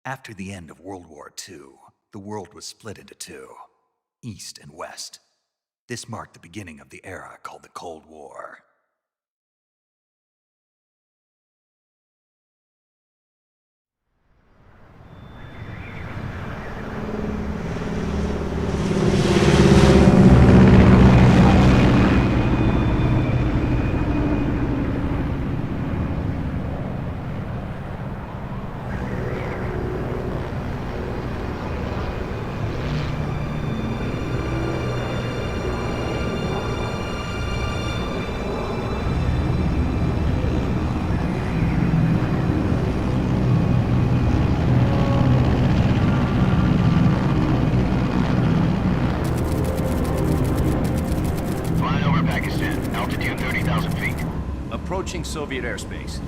After the end of World War II, the world was split into two, East and West. This marked the beginning of the era called the Cold War. Approaching Soviet airspace.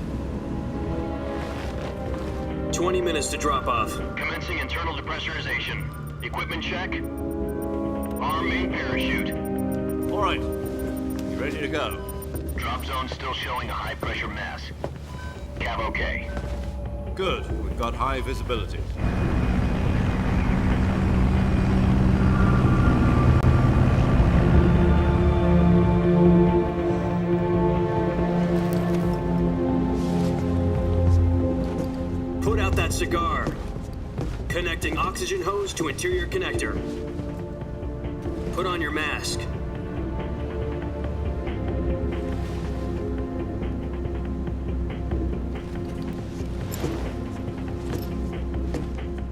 20 minutes to drop off. Commencing internal depressurization. Equipment check. Arm main parachute. All right. You ready to go? Drop zone still showing a high pressure mass. Cav okay. Good. We've got high visibility. Put out that cigar. Connecting oxygen hose to interior connector. Put on your mask.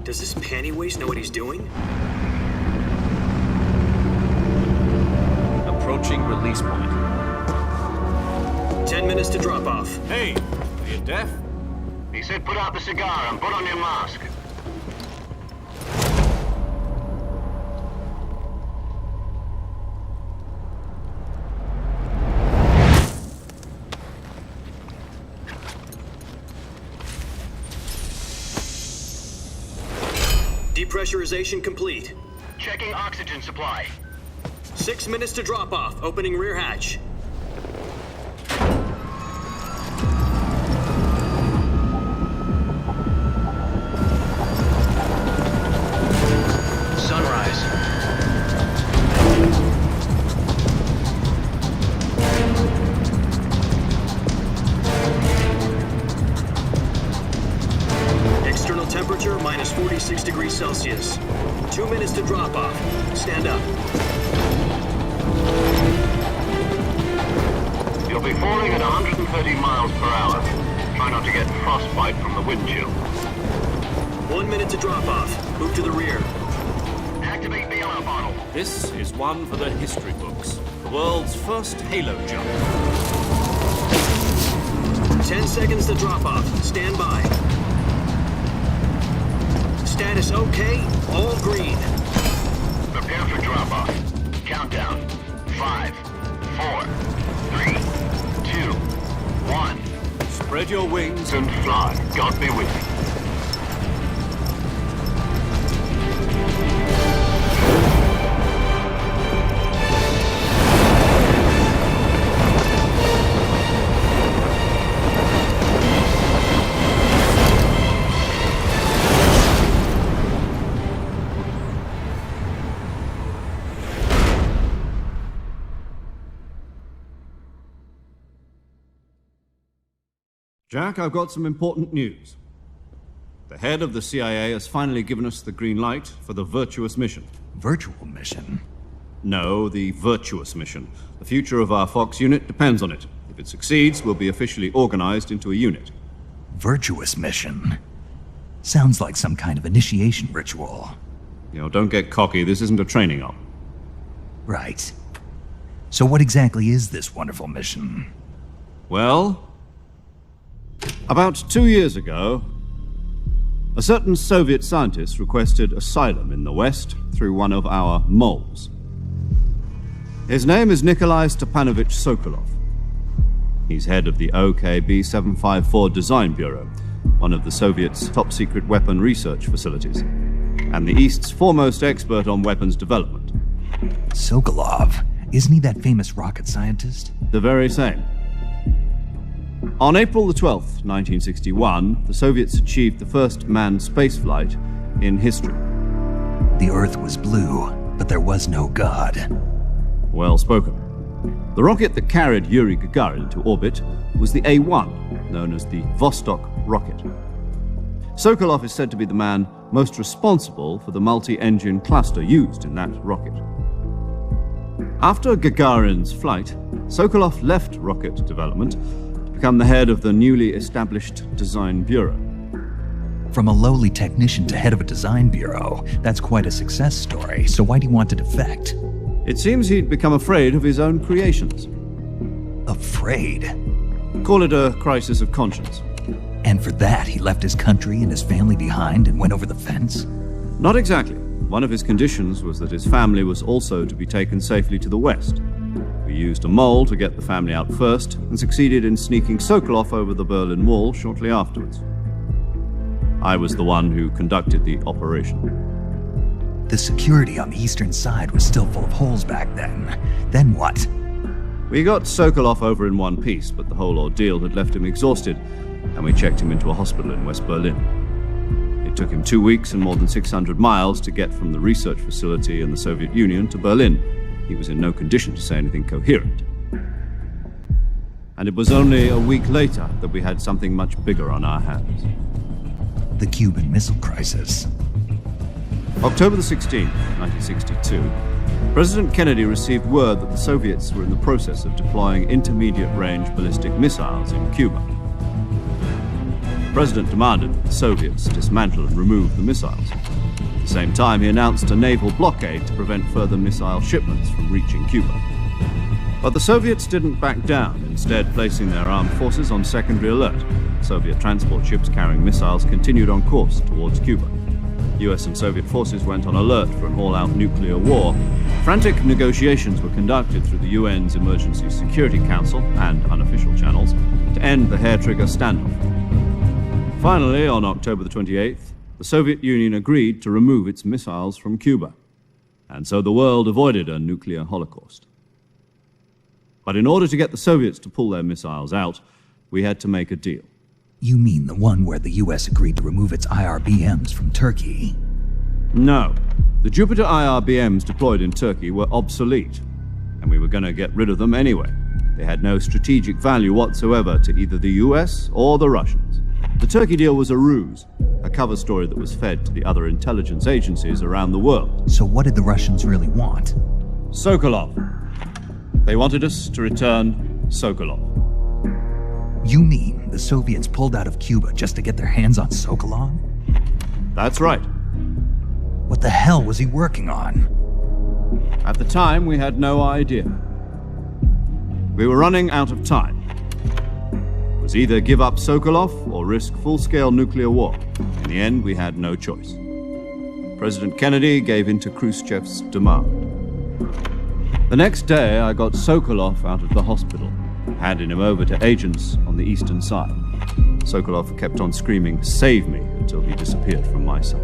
Does this panty waste know what he's doing? Approaching release point. 10 minutes to drop off. Hey, are you deaf? He said put out the cigar and put on your mask. Depressurization complete. Checking oxygen supply. 6 minutes to drop off. Opening rear hatch. Sunrise. External temperature minus 46 degrees Celsius. 2 minutes to drop off. Stand up. You'll be falling at 130 miles per hour. Try not to get frostbite from the wind chill. 1 minute to drop off. Move to the rear. Activate bailout bottle. This is one for the history books. The world's first halo jump. 10 seconds to drop off. Stand by. Status okay. All green. Prepare for drop-off. Countdown. 5, 4, 3, 2, 1. Spread your wings And fly. God be with you. Jack, I've got some important news. The head of the CIA has finally given us the green light for the virtuous mission. Virtual mission? No, the virtuous mission. The future of our Fox unit depends on it. If it succeeds, we'll be officially organized into a unit. Virtuous mission? Sounds like some kind of initiation ritual. You know, don't get cocky. This isn't a training op. Right. So what exactly is this wonderful mission? Well, about 2 years ago, a certain Soviet scientist requested asylum in the West through one of our moles. His name is Nikolai Stepanovich Sokolov. He's head of the OKB 754 Design Bureau, one of the Soviets' top-secret weapon research facilities, and the East's foremost expert on weapons development. Sokolov? Isn't he that famous rocket scientist? The very same. On April the 12th, 1961, the Soviets achieved the first manned spaceflight in history. The Earth was blue, but there was no God. Well spoken. The rocket that carried Yuri Gagarin to orbit was the A-1, known as the Vostok rocket. Sokolov is said to be the man most responsible for the multi-engine cluster used in that rocket. After Gagarin's flight, Sokolov left rocket development to become the head of the newly established Design Bureau. From a lowly technician to head of a design bureau, that's quite a success story, so why'd he want to defect? It seems he'd become afraid of his own creations. Afraid? Call it a crisis of conscience. And for that, he left his country and his family behind and went over the fence? Not exactly. One of his conditions was that his family was also to be taken safely to the west. We used a mole to get the family out first and succeeded in sneaking Sokolov over the Berlin Wall shortly afterwards. I was the one who conducted the operation. The security on the eastern side was still full of holes back then. Then what? We got Sokolov over in one piece, but the whole ordeal had left him exhausted, and we checked him into a hospital in West Berlin. It took him 2 weeks and more than 600 miles to get from the research facility in the Soviet Union to Berlin. He was in no condition to say anything coherent. And it was only a week later that we had something much bigger on our hands. The Cuban Missile Crisis. October the 16th, 1962, President Kennedy received word that the Soviets were in the process of deploying intermediate-range ballistic missiles in Cuba. The President demanded that the Soviets dismantle and remove the missiles. At the same time, he announced a naval blockade to prevent further missile shipments from reaching Cuba. But the Soviets didn't back down, instead placing their armed forces on secondary alert. Soviet transport ships carrying missiles continued on course towards Cuba. US and Soviet forces went on alert for an all-out nuclear war. Frantic negotiations were conducted through the UN's Emergency Security Council and unofficial channels to end the hair-trigger standoff. Finally, on October the 28th, the Soviet Union agreed to remove its missiles from Cuba. And so the world avoided a nuclear holocaust. But in order to get the Soviets to pull their missiles out, we had to make a deal. You mean the one where the US agreed to remove its IRBMs from Turkey? No. The Jupiter IRBMs deployed in Turkey were obsolete, and we were going to get rid of them anyway. They had no strategic value whatsoever to either the US or the Russians. The Turkey deal was a ruse, a cover story that was fed to the other intelligence agencies around the world. So what did the Russians really want? Sokolov. They wanted us to return Sokolov. You mean the Soviets pulled out of Cuba just to get their hands on Sokolov? That's right. What the hell was he working on? At the time, we had no idea. We were running out of time. It was either give up Sokolov or risk full-scale nuclear war. In the end, we had no choice. President Kennedy gave in to Khrushchev's demand. The next day, I got Sokolov out of the hospital, handing him over to agents on the eastern side. Sokolov kept on screaming, "Save me," until he disappeared from my sight.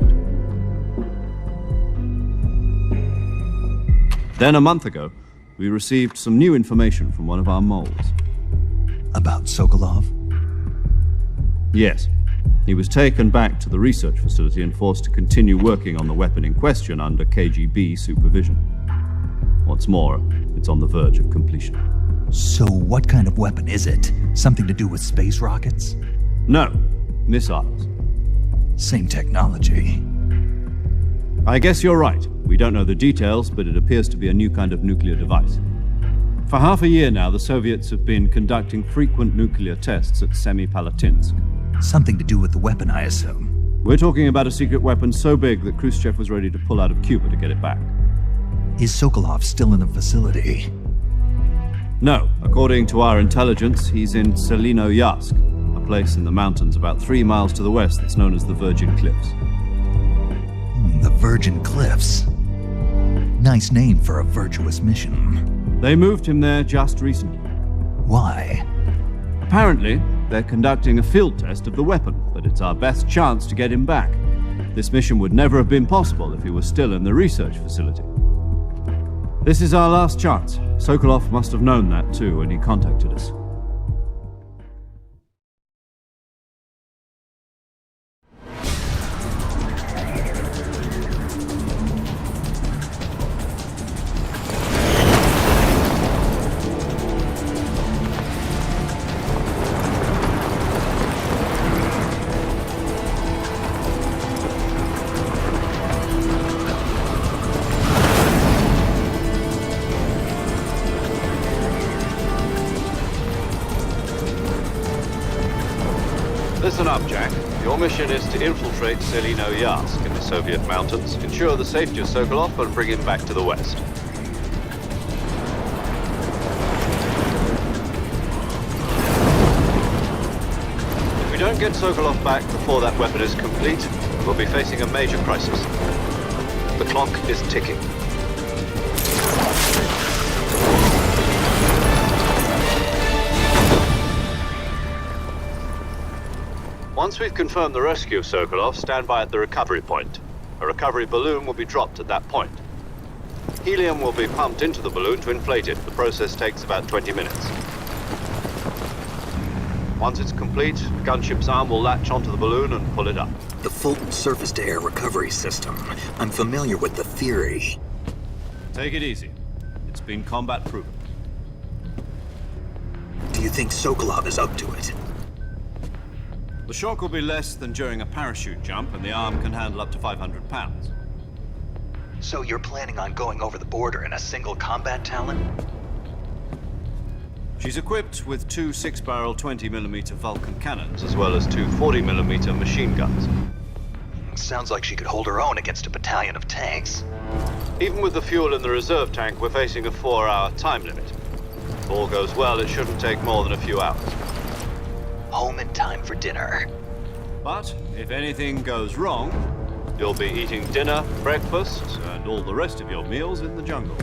Then a month ago, we received some new information from one of our moles. About Sokolov? Yes. He was taken back to the research facility and forced to continue working on the weapon in question under KGB supervision. What's more, it's on the verge of completion. So what kind of weapon is it? Something to do with space rockets? No, missiles. Same technology. I guess you're right. We don't know the details, but it appears to be a new kind of nuclear device. For half a year now, the Soviets have been conducting frequent nuclear tests at Semipalatinsk. Something to do with the weapon, I assume. We're talking about a secret weapon so big that Khrushchev was ready to pull out of Cuba to get it back. Is Sokolov still in the facility? No. According to our intelligence, he's in Selinoyarsk, a place in the mountains about 3 miles to the west that's known as the Virgin Cliffs. The Virgin Cliffs. Nice name for a virtuous mission. They moved him there just recently. Why? Apparently, they're conducting a field test of the weapon, but it's our best chance to get him back. This mission would never have been possible if he was still in the research facility. This is our last chance. Sokolov must have known that too when he contacted us. Listen up, Jack. Your mission is to infiltrate Selino-Yarsk in the Soviet mountains, ensure the safety of Sokolov, and bring him back to the west. If we don't get Sokolov back before that weapon is complete, we'll be facing a major crisis. The clock is ticking. Once we've confirmed the rescue of Sokolov, stand by at the recovery point. A recovery balloon will be dropped at that point. Helium will be pumped into the balloon to inflate it. The process takes about 20 minutes. Once it's complete, the gunship's arm will latch onto the balloon and pull it up. The Fulton surface-to-air recovery system. I'm familiar with the theory. Take it easy. It's been combat-proven. Do you think Sokolov is up to it? The shock will be less than during a parachute jump, and the arm can handle up to 500 pounds. So you're planning on going over the border in a single combat Talon? She's equipped with two 6-barrel 20mm Vulcan cannons, as well as two 40mm machine guns. Sounds like she could hold her own against a battalion of tanks. Even with the fuel in the reserve tank, we're facing a 4-hour time limit. If all goes well, it shouldn't take more than a few hours. Home in time for dinner. But if anything goes wrong, you'll be eating dinner, breakfast, and all the rest of your meals in the jungle.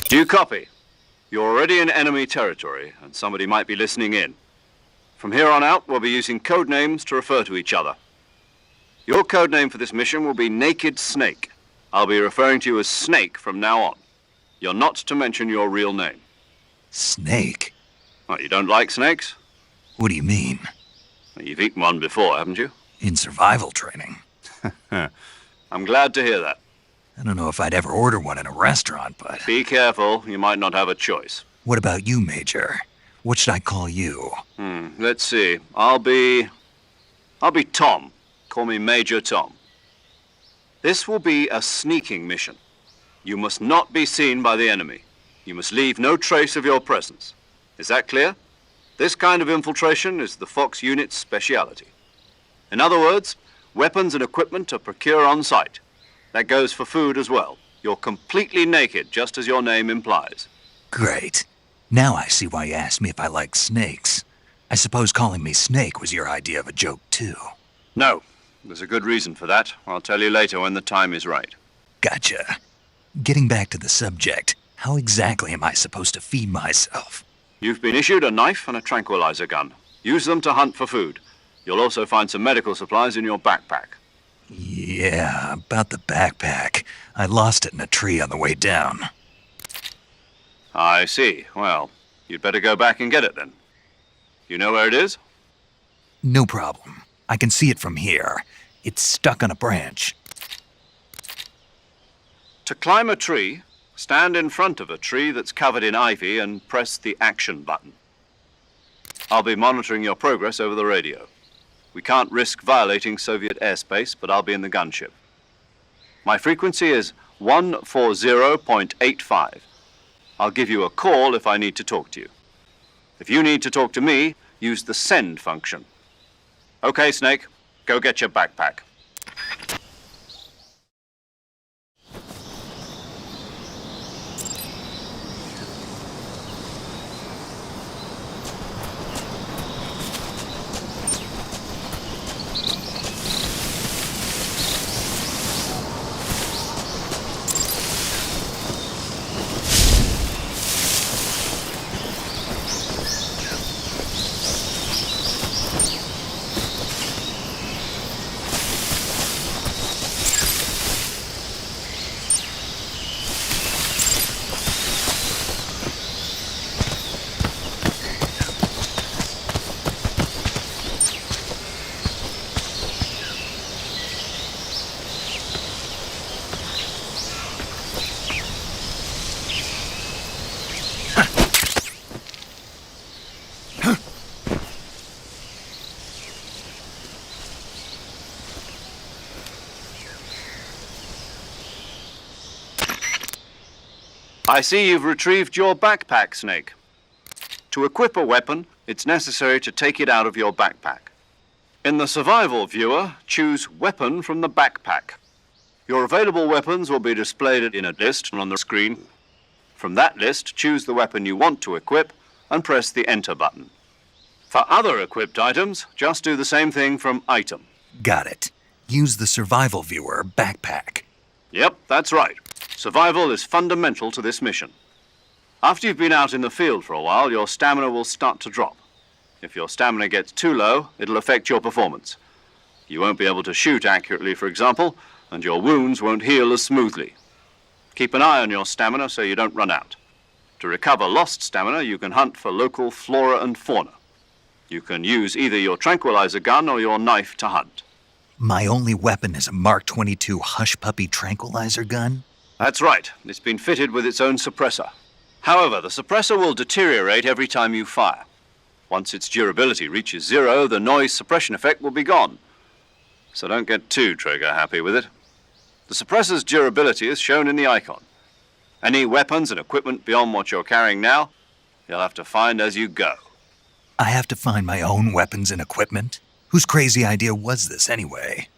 Do you copy? You're already in enemy territory, and somebody might be listening in. From here on out, we'll be using code names to refer to each other. Your code name for this mission will be Naked Snake. I'll be referring to you as Snake from now on. You're not to mention your real name. Snake? What, you don't like snakes? What do you mean? Well, you've eaten one before, haven't you? In survival training. I'm glad to hear that. I don't know if I'd ever order one in a restaurant, but... Be careful, you might not have a choice. What about you, Major? What should I call you? Let's see. I'll be Tom. Call me Major Tom. This will be a sneaking mission. You must not be seen by the enemy. You must leave no trace of your presence. Is that clear? This kind of infiltration is the Fox unit's speciality. In other words, weapons and equipment are procured on site. That goes for food as well. You're completely naked, just as your name implies. Great. Now I see why you asked me if I like snakes. I suppose calling me Snake was your idea of a joke, too. No. There's a good reason for that. I'll tell you later when the time is right. Gotcha. Getting back to the subject, how exactly am I supposed to feed myself? You've been issued a knife and a tranquilizer gun. Use them to hunt for food. You'll also find some medical supplies in your backpack. Yeah, about the backpack. I lost it in a tree on the way down. I see. Well, you'd better go back and get it then. You know where it is? No problem. I can see it from here. It's stuck on a branch. To climb a tree, stand in front of a tree that's covered in ivy and press the action button. I'll be monitoring your progress over the radio. We can't risk violating Soviet airspace, but I'll be in the gunship. My frequency is 140.85. I'll give you a call if I need to talk to you. If you need to talk to me, use the send function. Okay, Snake, go get your backpack. I see you've retrieved your backpack, Snake. To equip a weapon, it's necessary to take it out of your backpack. In the survival viewer, choose Weapon from the backpack. Your available weapons will be displayed in a list on the screen. From that list, choose the weapon you want to equip and press the Enter button. For other equipped items, just do the same thing from Item. Got it. Use the survival viewer backpack. Yep, that's right. Survival is fundamental to this mission. After you've been out in the field for a while, your stamina will start to drop. If your stamina gets too low, it'll affect your performance. You won't be able to shoot accurately, for example, and your wounds won't heal as smoothly. Keep an eye on your stamina so you don't run out. To recover lost stamina, you can hunt for local flora and fauna. You can use either your tranquilizer gun or your knife to hunt. My only weapon is a Mark 22 Hush Puppy tranquilizer gun? That's right. It's been fitted with its own suppressor. However, the suppressor will deteriorate every time you fire. Once its durability reaches 0, the noise suppression effect will be gone. So don't get too trigger-happy with it. The suppressor's durability is shown in the icon. Any weapons and equipment beyond what you're carrying now, you'll have to find as you go. I have to find my own weapons and equipment? Whose crazy idea was this anyway?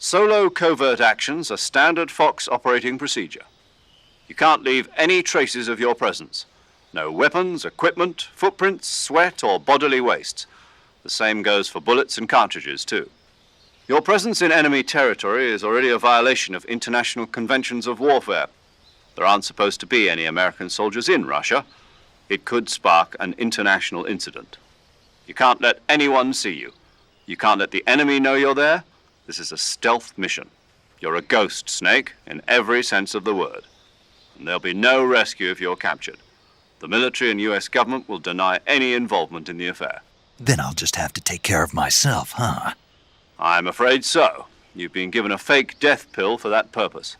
Solo covert actions are standard Fox operating procedure. You can't leave any traces of your presence. No weapons, equipment, footprints, sweat, or bodily wastes. The same goes for bullets and cartridges, too. Your presence in enemy territory is already a violation of international conventions of warfare. There aren't supposed to be any American soldiers in Russia. It could spark an international incident. You can't let anyone see you. You can't let the enemy know you're there. This is a stealth mission. You're a ghost, Snake, in every sense of the word. And there'll be no rescue if you're captured. The military and U.S. government will deny any involvement in the affair. Then I'll just have to take care of myself, huh? I'm afraid so. You've been given a fake death pill for that purpose.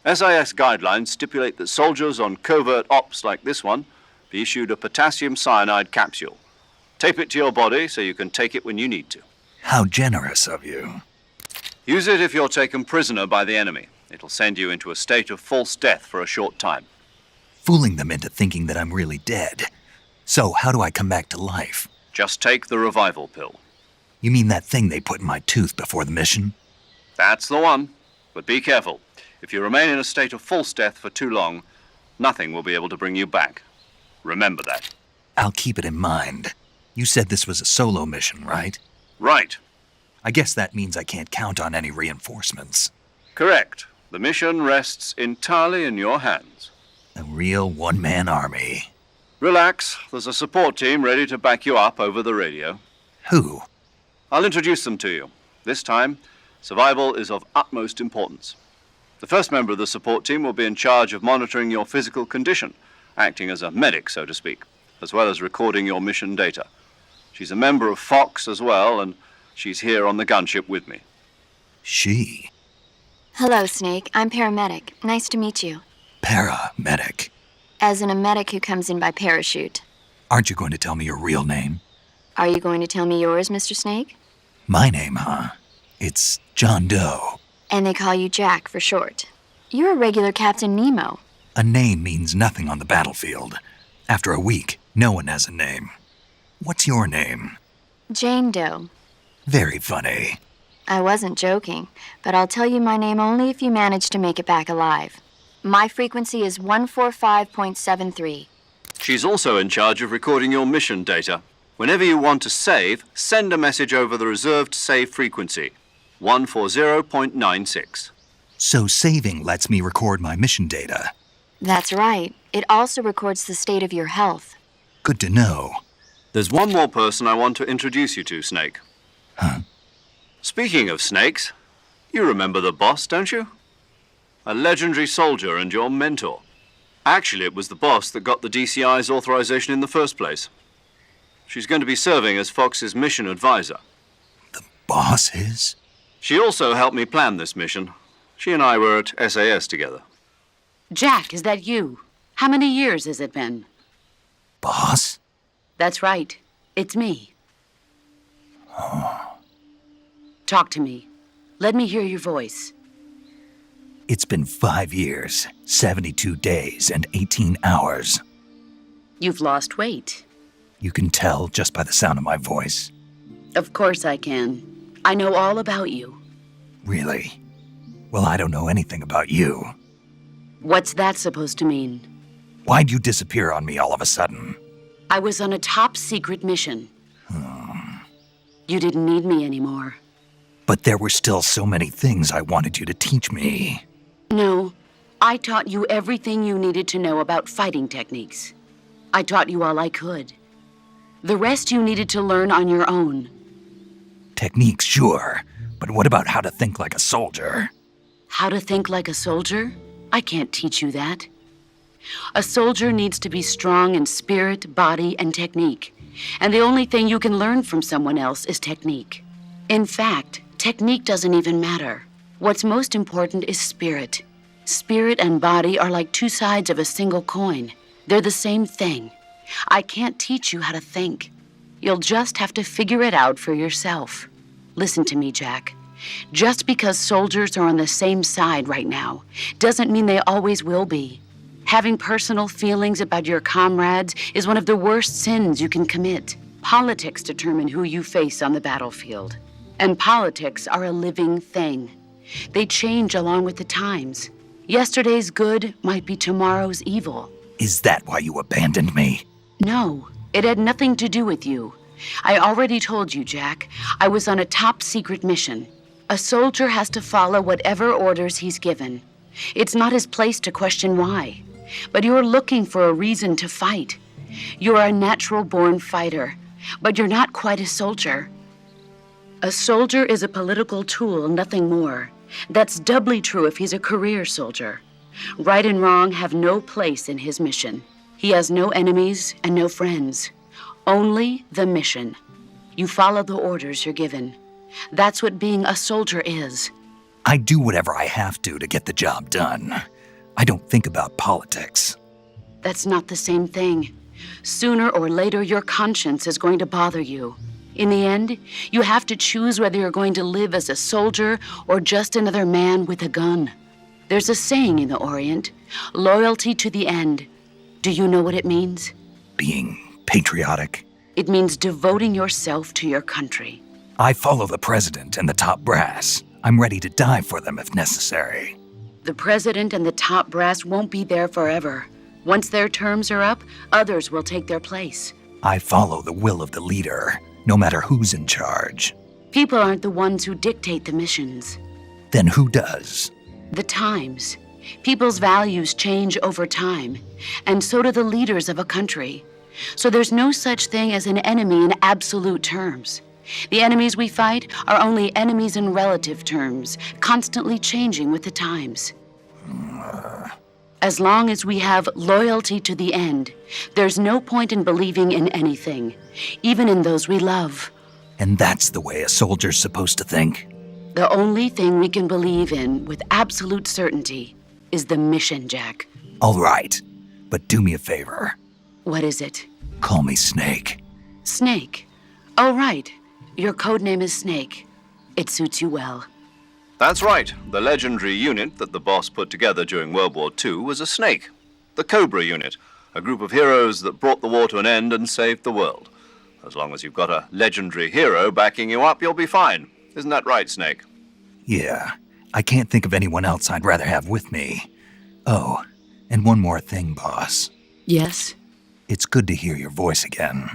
SIS guidelines stipulate that soldiers on covert ops like this one be issued a potassium cyanide capsule. Tape it to your body so you can take it when you need to. How generous of you. Use it if you're taken prisoner by the enemy. It'll send you into a state of false death for a short time. Fooling them into thinking that I'm really dead. So how do I come back to life? Just take the revival pill. You mean that thing they put in my tooth before the mission? That's the one. But be careful. If you remain in a state of false death for too long, nothing will be able to bring you back. Remember that. I'll keep it in mind. You said this was a solo mission, right? Right. I guess that means I can't count on any reinforcements. Correct. The mission rests entirely in your hands. A real one-man army. Relax. There's a support team ready to back you up over the radio. Who? I'll introduce them to you. This time, survival is of utmost importance. The first member of the support team will be in charge of monitoring your physical condition, acting as a medic, so to speak, as well as recording your mission data. She's a member of Fox as well, and she's here on the gunship with me. She? Hello, Snake. I'm paramedic. Nice to meet you. Paramedic. As in a medic who comes in by parachute. Aren't you going to tell me your real name? Are you going to tell me yours, Mr. Snake? My name, huh? It's John Doe. And they call you Jack for short. You're a regular Captain Nemo. A name means nothing on the battlefield. After a week, no one has a name. What's your name? Jane Doe. Very funny. I wasn't joking, but I'll tell you my name only if you manage to make it back alive. My frequency is 145.73. She's also in charge of recording your mission data. Whenever you want to save, send a message over the reserved save frequency, 140.96. So saving lets me record my mission data. That's right. It also records the state of your health. Good to know. There's one more person I want to introduce you to, Snake. Huh? Speaking of snakes, you remember the boss, don't you? A legendary soldier and your mentor. Actually, it was the boss that got the DCI's authorization in the first place. She's going to be serving as Fox's mission advisor. The boss is? She also helped me plan this mission. She and I were at SAS together. Jack, is that you? How many years has it been? Boss? That's right. It's me. Talk to me. Let me hear your voice. It's been 5 years, 72 days, and 18 hours. You've lost weight. You can tell just by the sound of my voice. Of course I can. I know all about you. Really? Well, I don't know anything about you. What's that supposed to mean? Why'd you disappear on me all of a sudden? I was on a top-secret mission. You didn't need me anymore. But there were still so many things I wanted you to teach me. No, I taught you everything you needed to know about fighting techniques. I taught you all I could. The rest you needed to learn on your own. Techniques, sure. But what about how to think like a soldier? How to think like a soldier? I can't teach you that. A soldier needs to be strong in spirit, body, and technique. And the only thing you can learn from someone else is technique. In fact, technique doesn't even matter. What's most important is spirit. Spirit and body are like two sides of a single coin. They're the same thing. I can't teach you how to think. You'll just have to figure it out for yourself. Listen to me, Jack. Just because soldiers are on the same side right now doesn't mean they always will be. Having personal feelings about your comrades is one of the worst sins you can commit. Politics determine who you face on the battlefield. And politics are a living thing. They change along with the times. Yesterday's good might be tomorrow's evil. Is that why you abandoned me? No, it had nothing to do with you. I already told you, Jack. I was on a top-secret mission. A soldier has to follow whatever orders he's given. It's not his place to question why. But you're looking for a reason to fight. You're a natural-born fighter, but you're not quite a soldier. A soldier is a political tool, nothing more. That's doubly true if he's a career soldier. Right and wrong have no place in his mission. He has no enemies and no friends. Only the mission. You follow the orders you're given. That's what being a soldier is. I do whatever I have to get the job done. I don't think about politics. That's not the same thing. Sooner or later, your conscience is going to bother you. In the end, you have to choose whether you're going to live as a soldier or just another man with a gun. There's a saying in the Orient, loyalty to the end. Do you know what it means? Being patriotic. It means devoting yourself to your country. I follow the president and the top brass. I'm ready to die for them if necessary. The president and the top brass won't be there forever. Once their terms are up, others will take their place. I follow the will of the leader, no matter who's in charge. People aren't the ones who dictate the missions. Then who does? The times. People's values change over time, and so do the leaders of a country. So there's no such thing as an enemy in absolute terms. The enemies we fight are only enemies in relative terms, constantly changing with the times. As long as we have loyalty to the end, there's no point in believing in anything, even in those we love. And that's the way a soldier's supposed to think? The only thing we can believe in with absolute certainty is the mission, Jack. All right, but do me a favor. What is it? Call me Snake. Snake. Oh, right. Your code name is Snake. It suits you well. That's right. The legendary unit that the boss put together during World War II was a snake. The Cobra unit, a group of heroes that brought the war to an end and saved the world. As long as you've got a legendary hero backing you up, you'll be fine. Isn't that right, Snake? Yeah, I can't think of anyone else I'd rather have with me. Oh, and one more thing, boss. Yes? It's good to hear your voice again.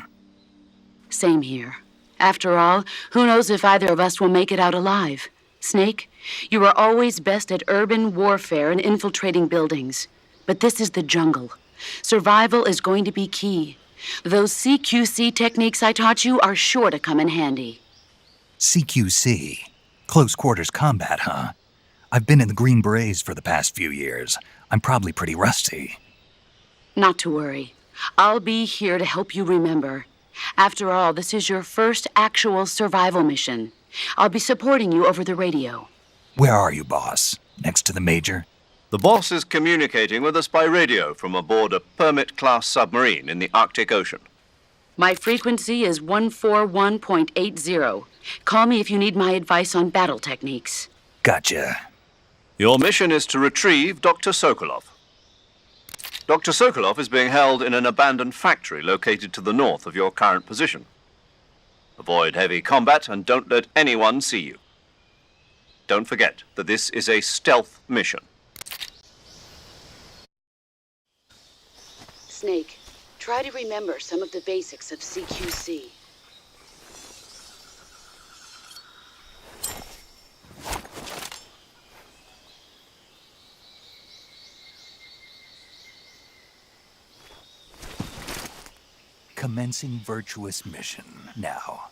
Same here. After all, who knows if either of us will make it out alive? Snake, you are always best at urban warfare and infiltrating buildings. But this is the jungle. Survival is going to be key. Those CQC techniques I taught you are sure to come in handy. CQC? Close quarters combat, huh? I've been in the Green Berets for the past few years. I'm probably pretty rusty. Not to worry. I'll be here to help you remember. After all, this is your first actual survival mission. I'll be supporting you over the radio. Where are you, boss? Next to the Major? The boss is communicating with us by radio from aboard a Permit-class submarine in the Arctic Ocean. My frequency is 141.80. Call me if you need my advice on battle techniques. Gotcha. Your mission is to retrieve Dr. Sokolov. Dr. Sokolov is being held in an abandoned factory located to the north of your current position. Avoid heavy combat and don't let anyone see you. Don't forget that this is a stealth mission. Snake, try to remember some of the basics of CQC. Commencing virtuous mission now.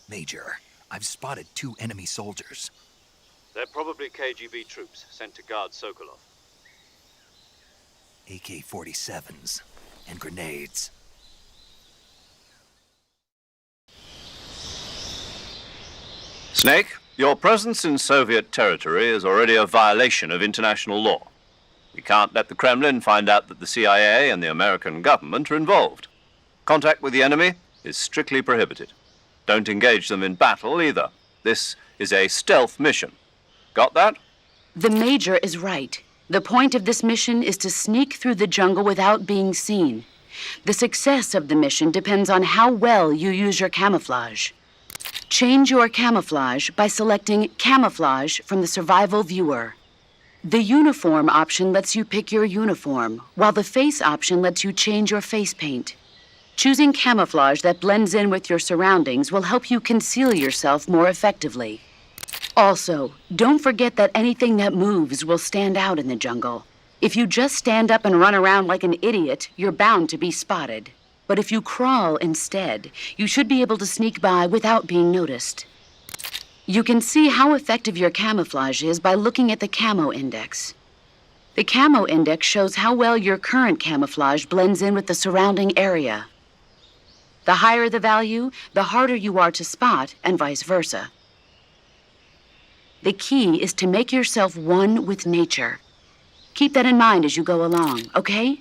Major, I've spotted 2 enemy soldiers. They're probably KGB troops sent to guard Sokolov. AK-47s and grenades. Snake, your presence in Soviet territory is already a violation of international law. We can't let the Kremlin find out that the CIA and the American government are involved. Contact with the enemy is strictly prohibited. Don't engage them in battle either. This is a stealth mission. Got that? The Major is right. The point of this mission is to sneak through the jungle without being seen. The success of the mission depends on how well you use your camouflage. Change your camouflage by selecting Camouflage from the Survival Viewer. The Uniform option lets you pick your uniform, while the Face option lets you change your face paint. Choosing camouflage that blends in with your surroundings will help you conceal yourself more effectively. Also, don't forget that anything that moves will stand out in the jungle. If you just stand up and run around like an idiot, you're bound to be spotted. But if you crawl instead, you should be able to sneak by without being noticed. You can see how effective your camouflage is by looking at the Camo Index. The Camo Index shows how well your current camouflage blends in with the surrounding area. The higher the value, the harder you are to spot, and vice versa. The key is to make yourself one with nature. Keep that in mind as you go along, okay?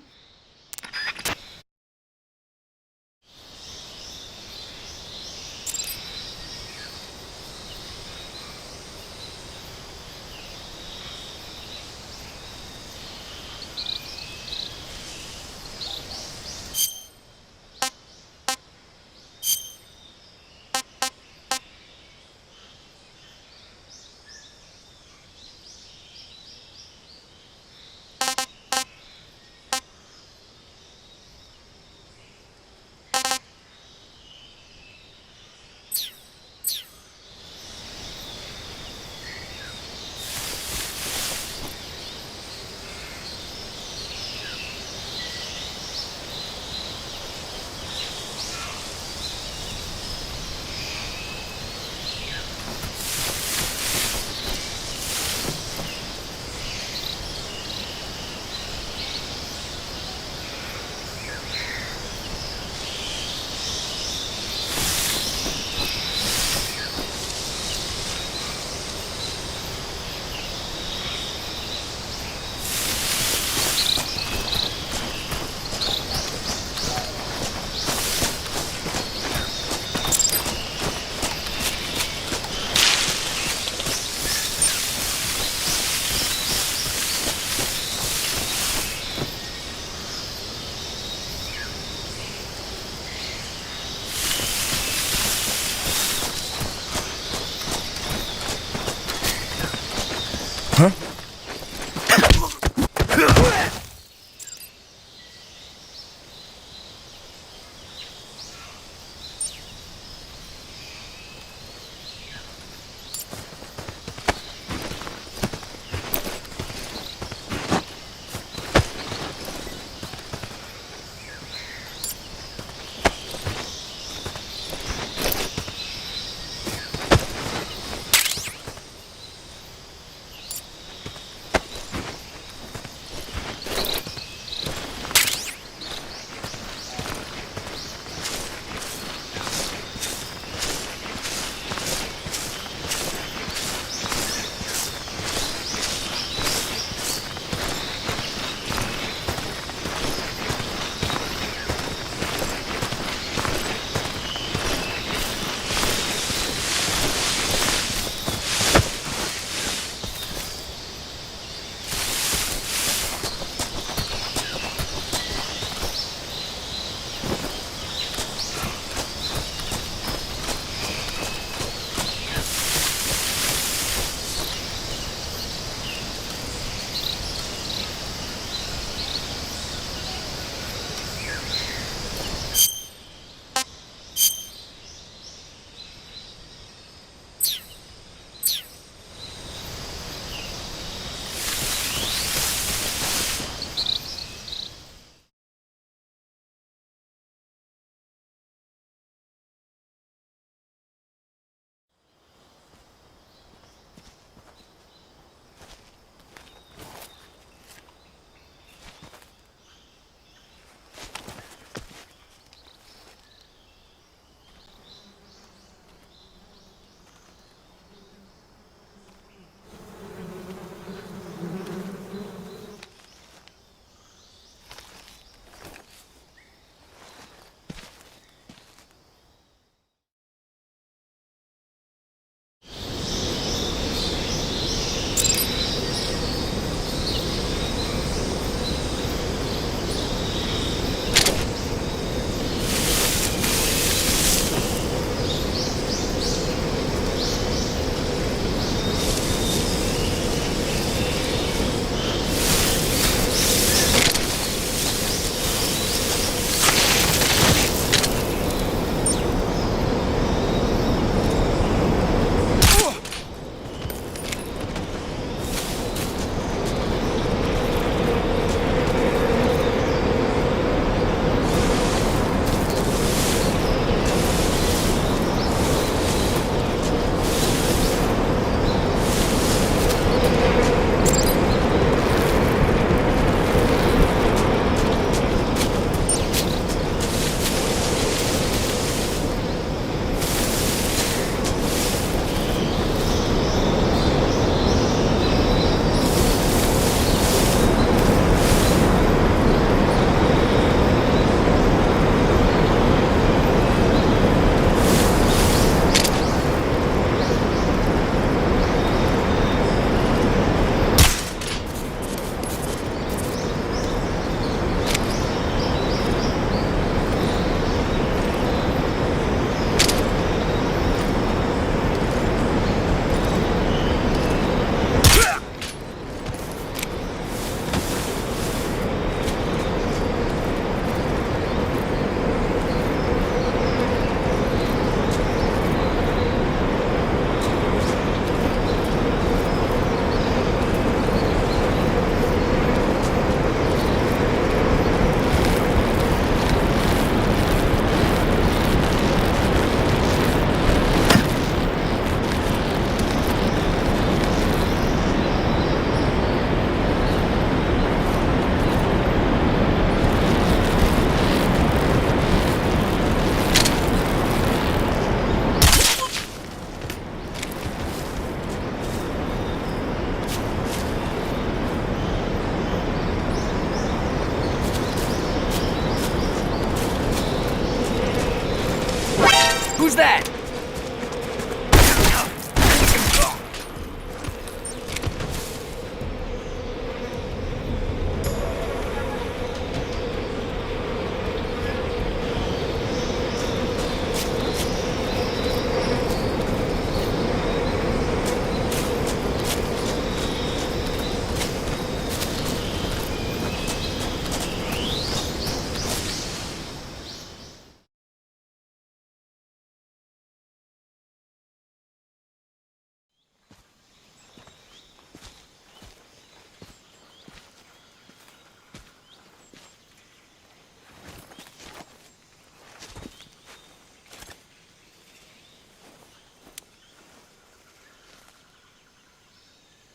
was that?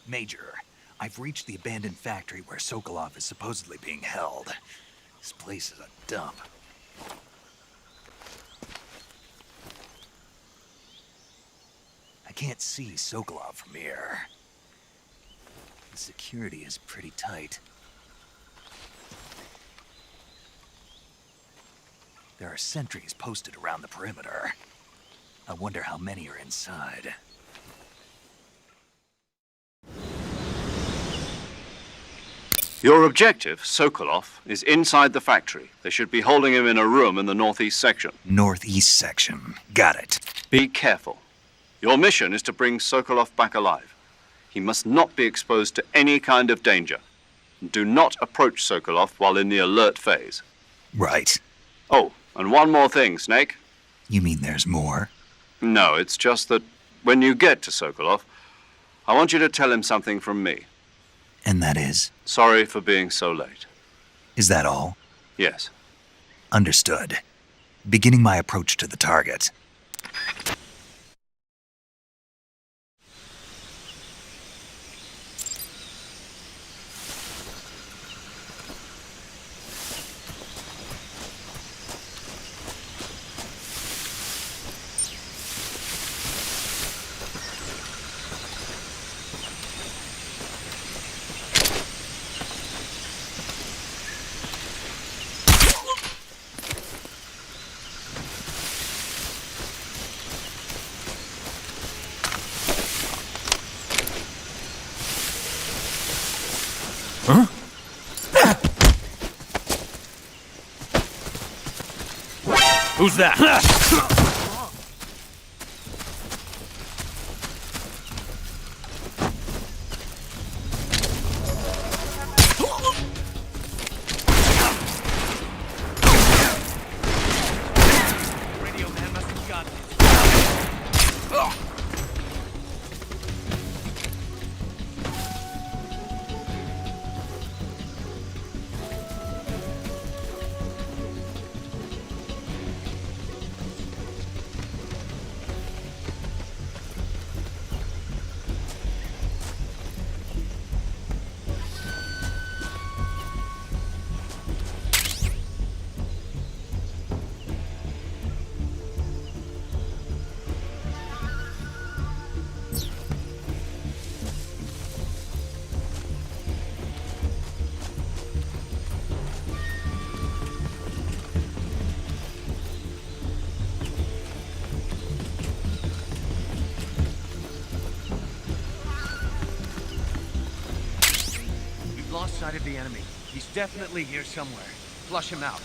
Major, I've reached the abandoned factory where Sokolov is supposedly being held. This place is a dump. I can't see Sokolov from here. The security is pretty tight. There are sentries posted around the perimeter. I wonder how many are inside. Your objective, Sokolov, is inside the factory. They should be holding him in a room in the northeast section. Northeast section. Got it. Be careful. Your mission is to bring Sokolov back alive. He must not be exposed to any kind of danger. Do not approach Sokolov while in the alert phase. Right. Oh, and one more thing, Snake. You mean there's more? No, it's just that when you get to Sokolov, I want you to tell him something from me. And that is? Sorry for being so late. Is that all? Yes. Understood. Beginning my approach to the target. Who's that? Radio man must have gotten it. Lost sight of the enemy. He's definitely here somewhere. Flush him out.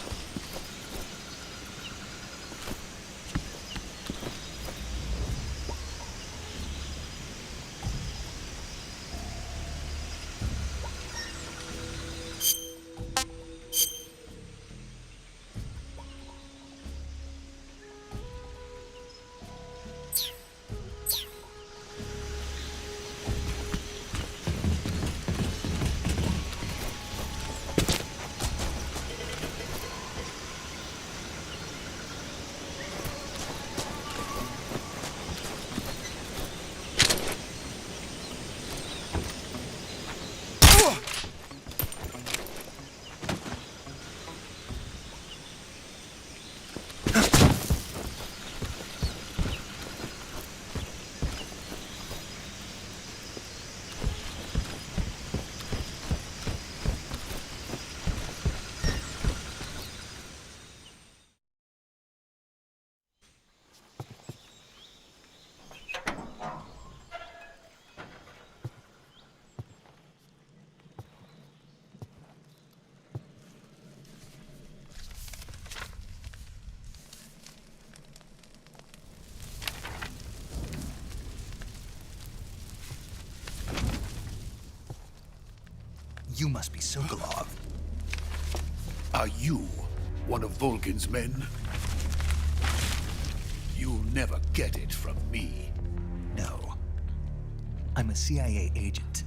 You must be Sokolov. Are you one of Volgin's men? You'll never get it from me. No. I'm a CIA agent.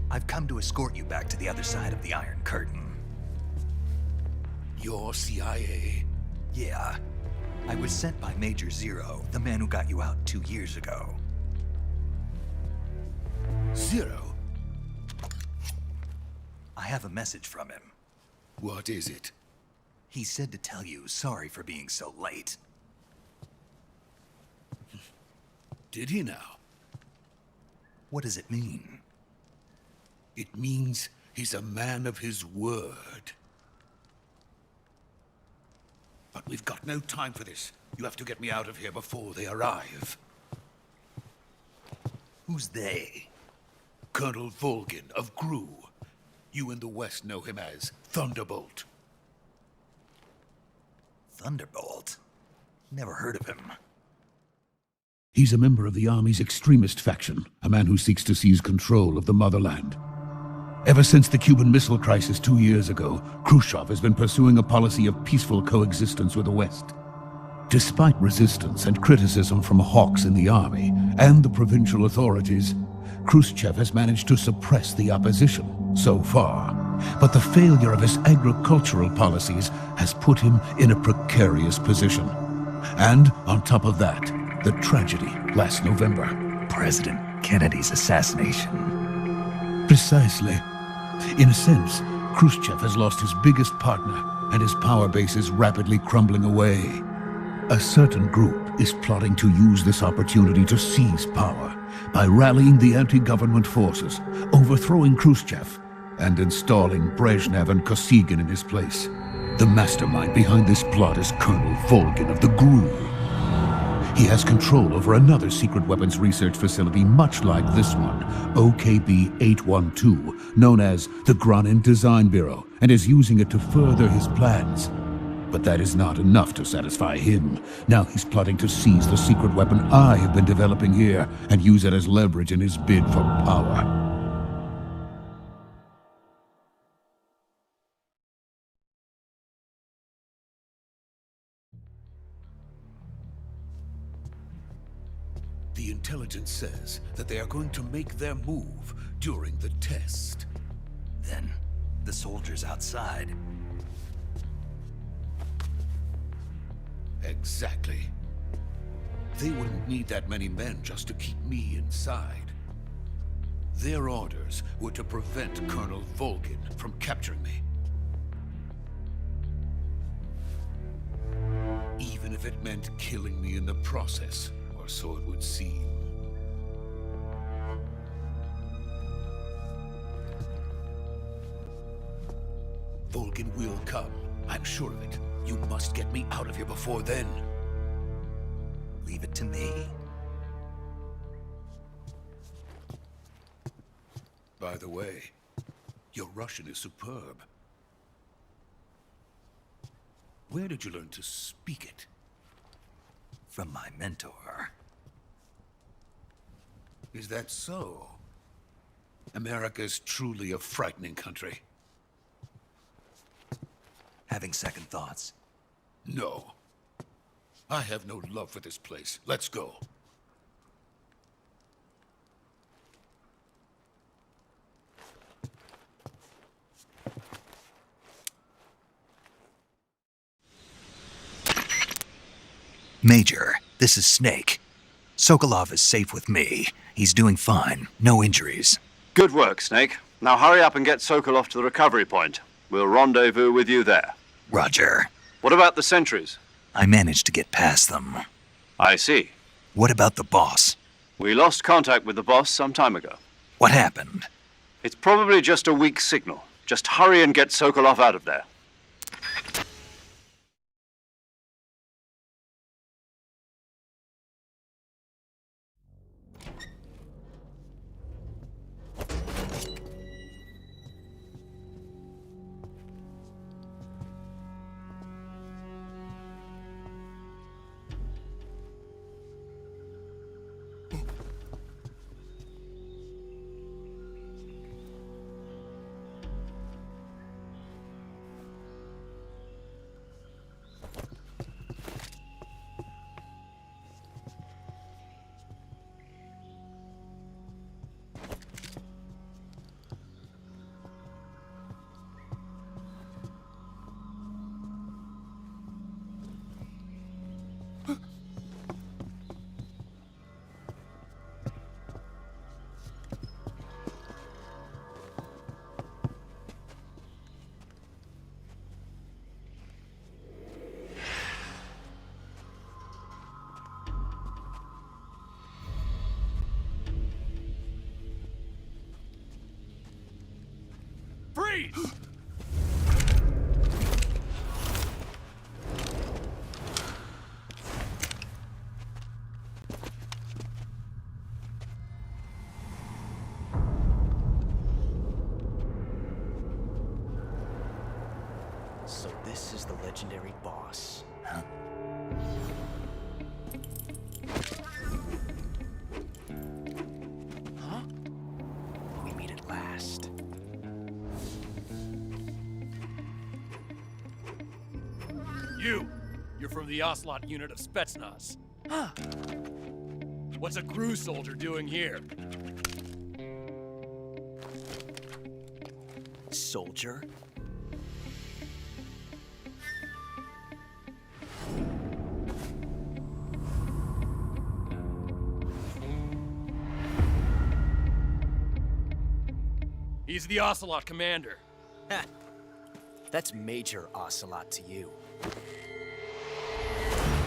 I've come to escort you back to the other side of the Iron Curtain. You're CIA? Yeah. I was sent by Major Zero, the man who got you out 2 years ago. Zero? I have a message from him. What is it? He said to tell you sorry for being so late. Did he now? What does it mean? It means he's a man of his word. But we've got no time for this. You have to get me out of here before they arrive. Who's they? Colonel Volgin of GRU. You in the West know him as Thunderbolt. Thunderbolt? Never heard of him. He's a member of the Army's extremist faction, a man who seeks to seize control of the motherland. Ever since the Cuban Missile Crisis 2 years ago, Khrushchev has been pursuing a policy of peaceful coexistence with the West. Despite resistance and criticism from hawks in the army and the provincial authorities, Khrushchev has managed to suppress the opposition so far. But the failure of his agricultural policies has put him in a precarious position. And on top of that, the tragedy last November. President Kennedy's assassination. Precisely. In a sense, Khrushchev has lost his biggest partner, and his power base is rapidly crumbling away. A certain group is plotting to use this opportunity to seize power by rallying the anti-government forces, overthrowing Khrushchev, and installing Brezhnev and Kosygin in his place. The mastermind behind this plot is Colonel Volgin of the GRU. He has control over another secret weapons research facility much like this one, OKB-812, known as the Granin Design Bureau, and is using it to further his plans. But that is not enough to satisfy him. Now he's plotting to seize the secret weapon I have been developing here and use it as leverage in his bid for power. The intelligence says that they are going to make their move during the test. Then, the soldiers outside. Exactly. They wouldn't need that many men just to keep me inside. Their orders were to prevent Colonel Volgin from capturing me. Even if it meant killing me in the process, or so it would seem. Volgin will come. I'm sure of it. You must get me out of here before then. Leave it to me. By the way, your Russian is superb. Where did you learn to speak it? From my mentor. Is that so? America's truly a frightening country. Having second thoughts. No. I have no love for this place. Let's go. Major, this is Snake. Sokolov is safe with me. He's doing fine. No injuries. Good work, Snake. Now hurry up and get Sokolov to the recovery point. We'll rendezvous with you there. Roger. What about the sentries? I managed to get past them. I see. What about the boss? We lost contact with the boss some time ago. What happened? It's probably just a weak signal. Just hurry and get Sokolov out of there. Freeze! So this is the legendary boss. Huh? We meet at last. You're from the Ocelot unit of Spetsnaz. Huh. What's a crew soldier doing here? Soldier? He's the Ocelot commander. Ha! That's Major Ocelot to you.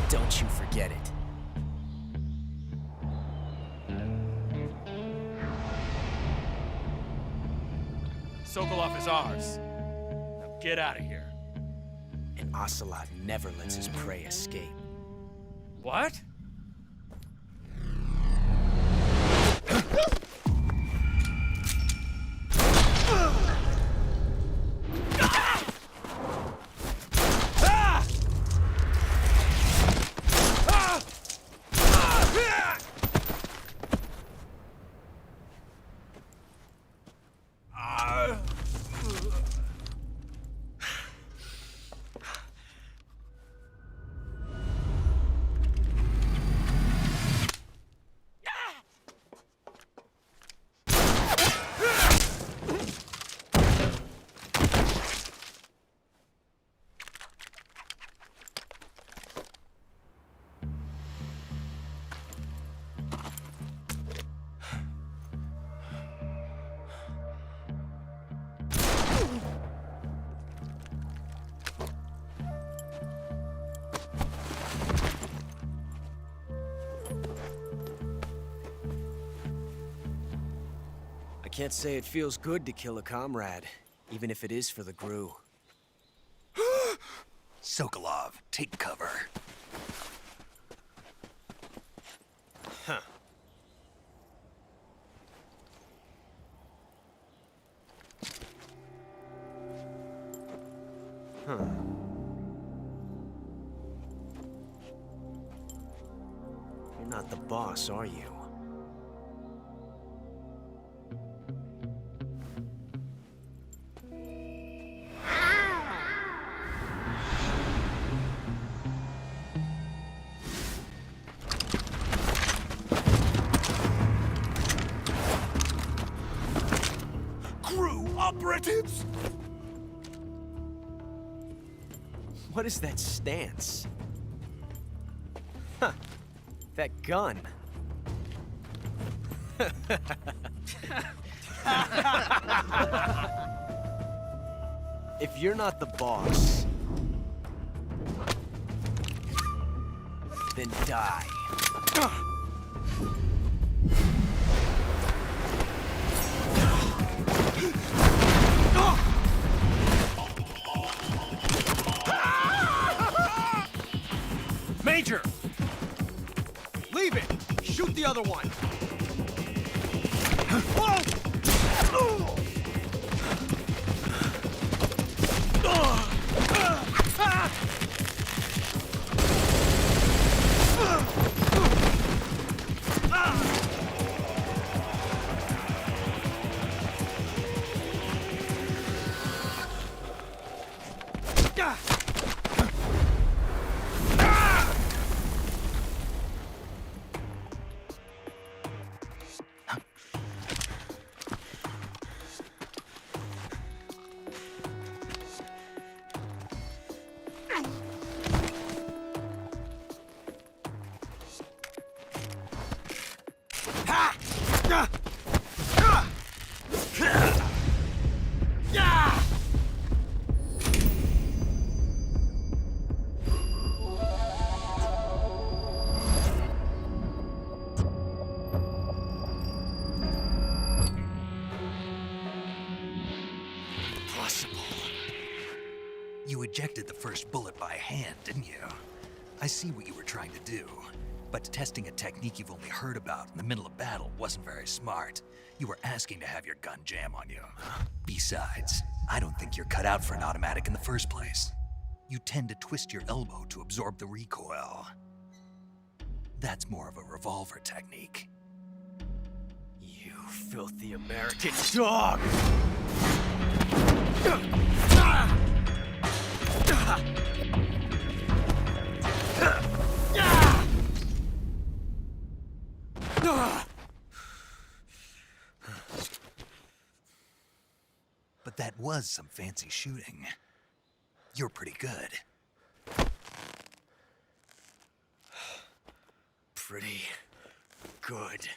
Don't you forget it. Sokolov is ours. Now get out of here. And Ocelot never lets his prey escape. What? I can't say it feels good to kill a comrade, even if it is for the GRU. Sokolov, take cover. Huh. Huh. You're not the boss, are you? Operatives! What is that stance? Huh. That gun. If you're not the boss, then die. Major! Leave it! Shoot the other one! ejected the first bullet by hand, didn't you? I see what you were trying to do, but testing a technique you've only heard about in the middle of battle wasn't very smart. You were asking to have your gun jam on you. Besides, I don't think you're cut out for an automatic in the first place. You tend to twist your elbow to absorb the recoil. That's more of a revolver technique. You filthy American dog! But that was some fancy shooting. You're pretty good. Pretty good.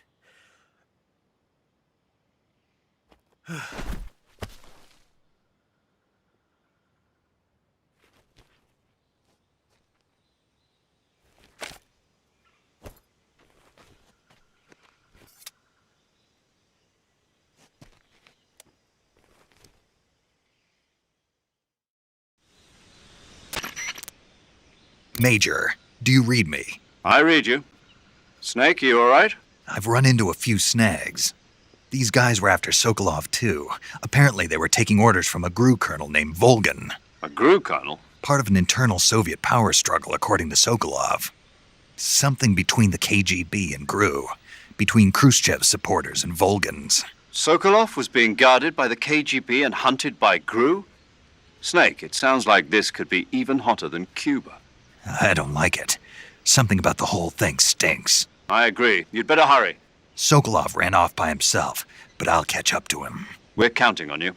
Major, do you read me? I read you. Snake, you all right? I've run into a few snags. These guys were after Sokolov too. Apparently they were taking orders from a GRU colonel named Volgan. A GRU colonel? Part of an internal Soviet power struggle, according to Sokolov. Something between the KGB and GRU. Between Khrushchev's supporters and Volgan's. Sokolov was being guarded by the KGB and hunted by GRU? Snake, it sounds like this could be even hotter than Cuba. I don't like it. Something about the whole thing stinks. I agree. You'd better hurry. Sokolov ran off by himself, but I'll catch up to him. We're counting on you.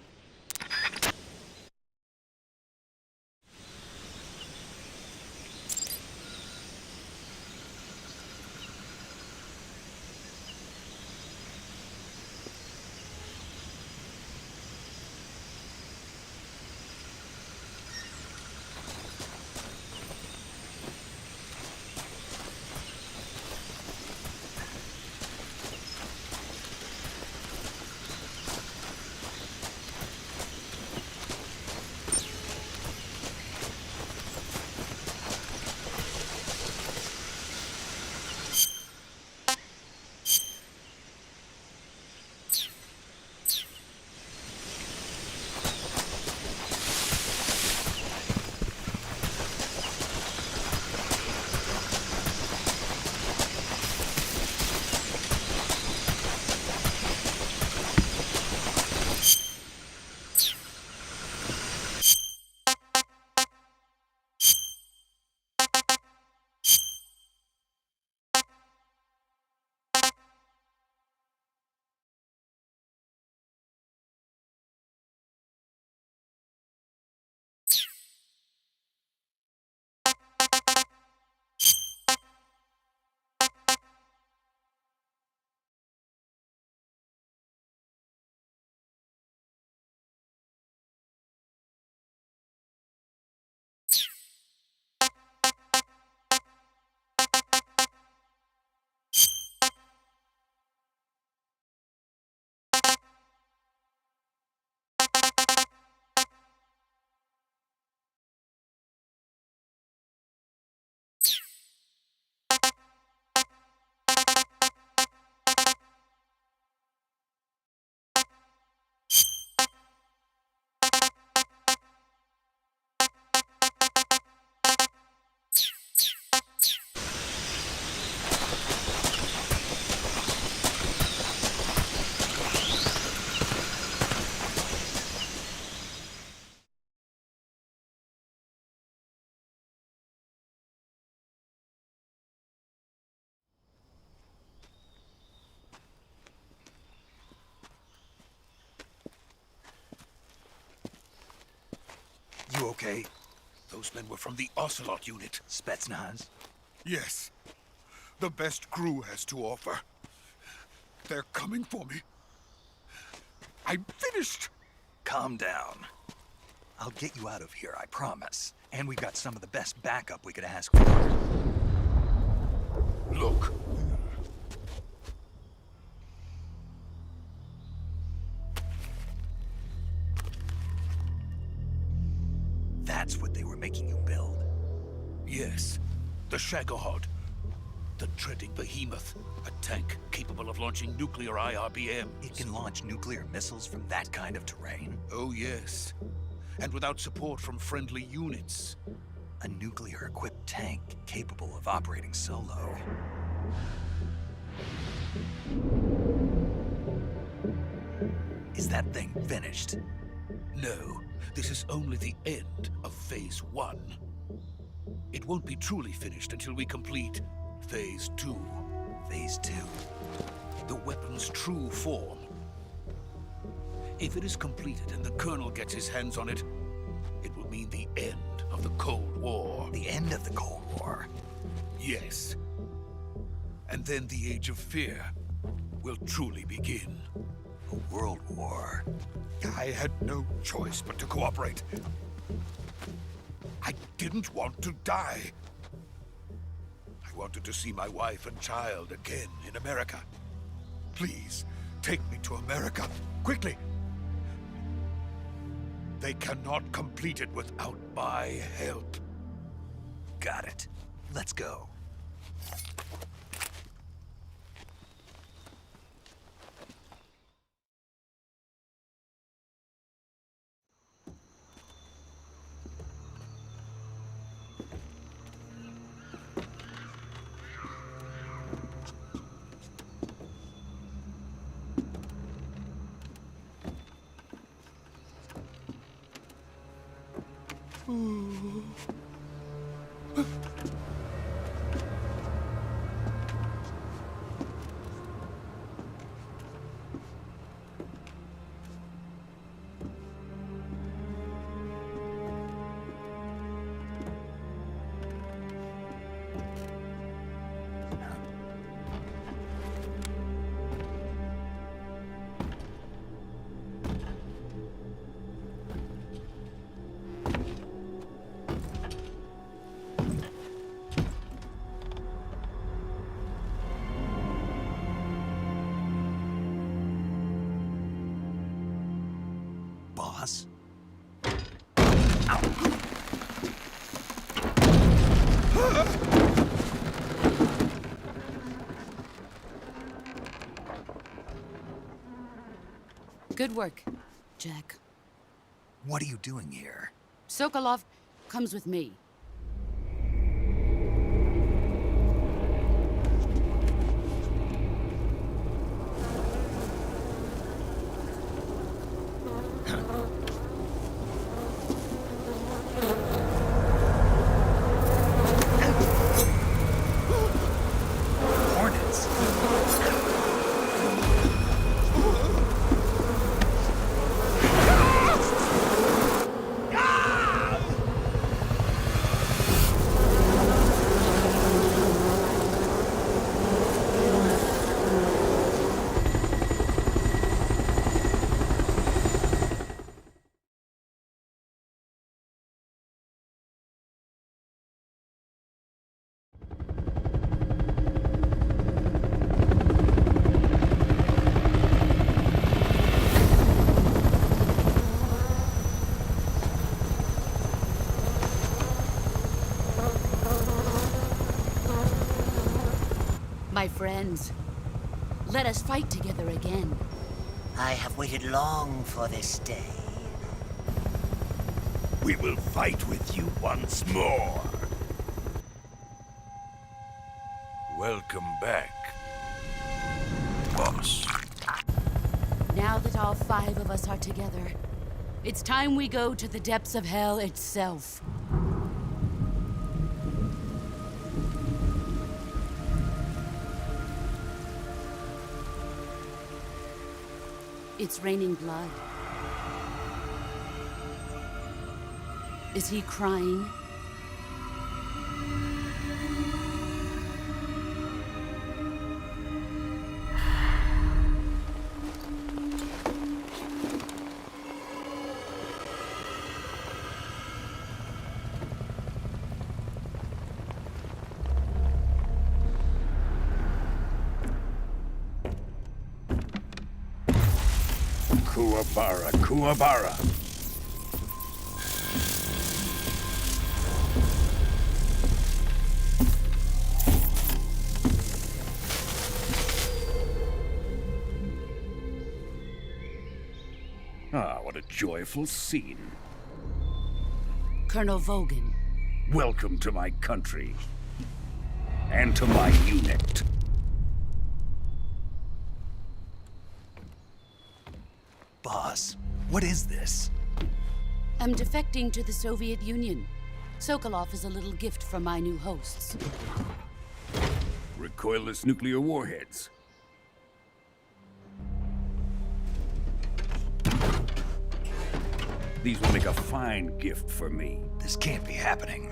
You okay? Those men were from the Ocelot unit. Spetsnaz? Yes. The best GRU has to offer. They're coming for me. I'm finished. Calm down. I'll get you out of here, I promise. And we've got some of the best backup we could ask for. Look. That That's what they were making you build? Yes, the Shagohod. The treading behemoth. A tank capable of launching nuclear IRBMs. It can launch nuclear missiles from that kind of terrain? Oh, yes. And without support from friendly units. A nuclear-equipped tank capable of operating solo. Is that thing finished? No, this is only the end of Phase 1. It won't be truly finished until we complete Phase 2. Phase 2? The weapon's true form. If it is completed and the Colonel gets his hands on it, it will mean the end of the Cold War. The end of the Cold War? Yes. And then the Age of Fear will truly begin. A world war? I had no choice but to cooperate. I didn't want to die. I wanted to see my wife and child again in America. Please, take me to America, quickly. They cannot complete it without my help. Got it. Let's go. Boss? Good work, Jack. What are you doing here? Sokolov comes with me. Hornets? My friends, let us fight together again. I have waited long for this day. We will fight with you once more. Welcome back, boss. Now that all 5 of us are together, it's time we go to the depths of hell itself. It's raining blood. Is he crying? Kuwabara, Kuwabara. Ah, what a joyful scene. Colonel Vogan. Welcome to my country. And to my unit. Boss, what is this? I'm defecting to the Soviet Union. Sokolov is a little gift from my new hosts. Recoilless nuclear warheads. These will make a fine gift for me. This can't be happening.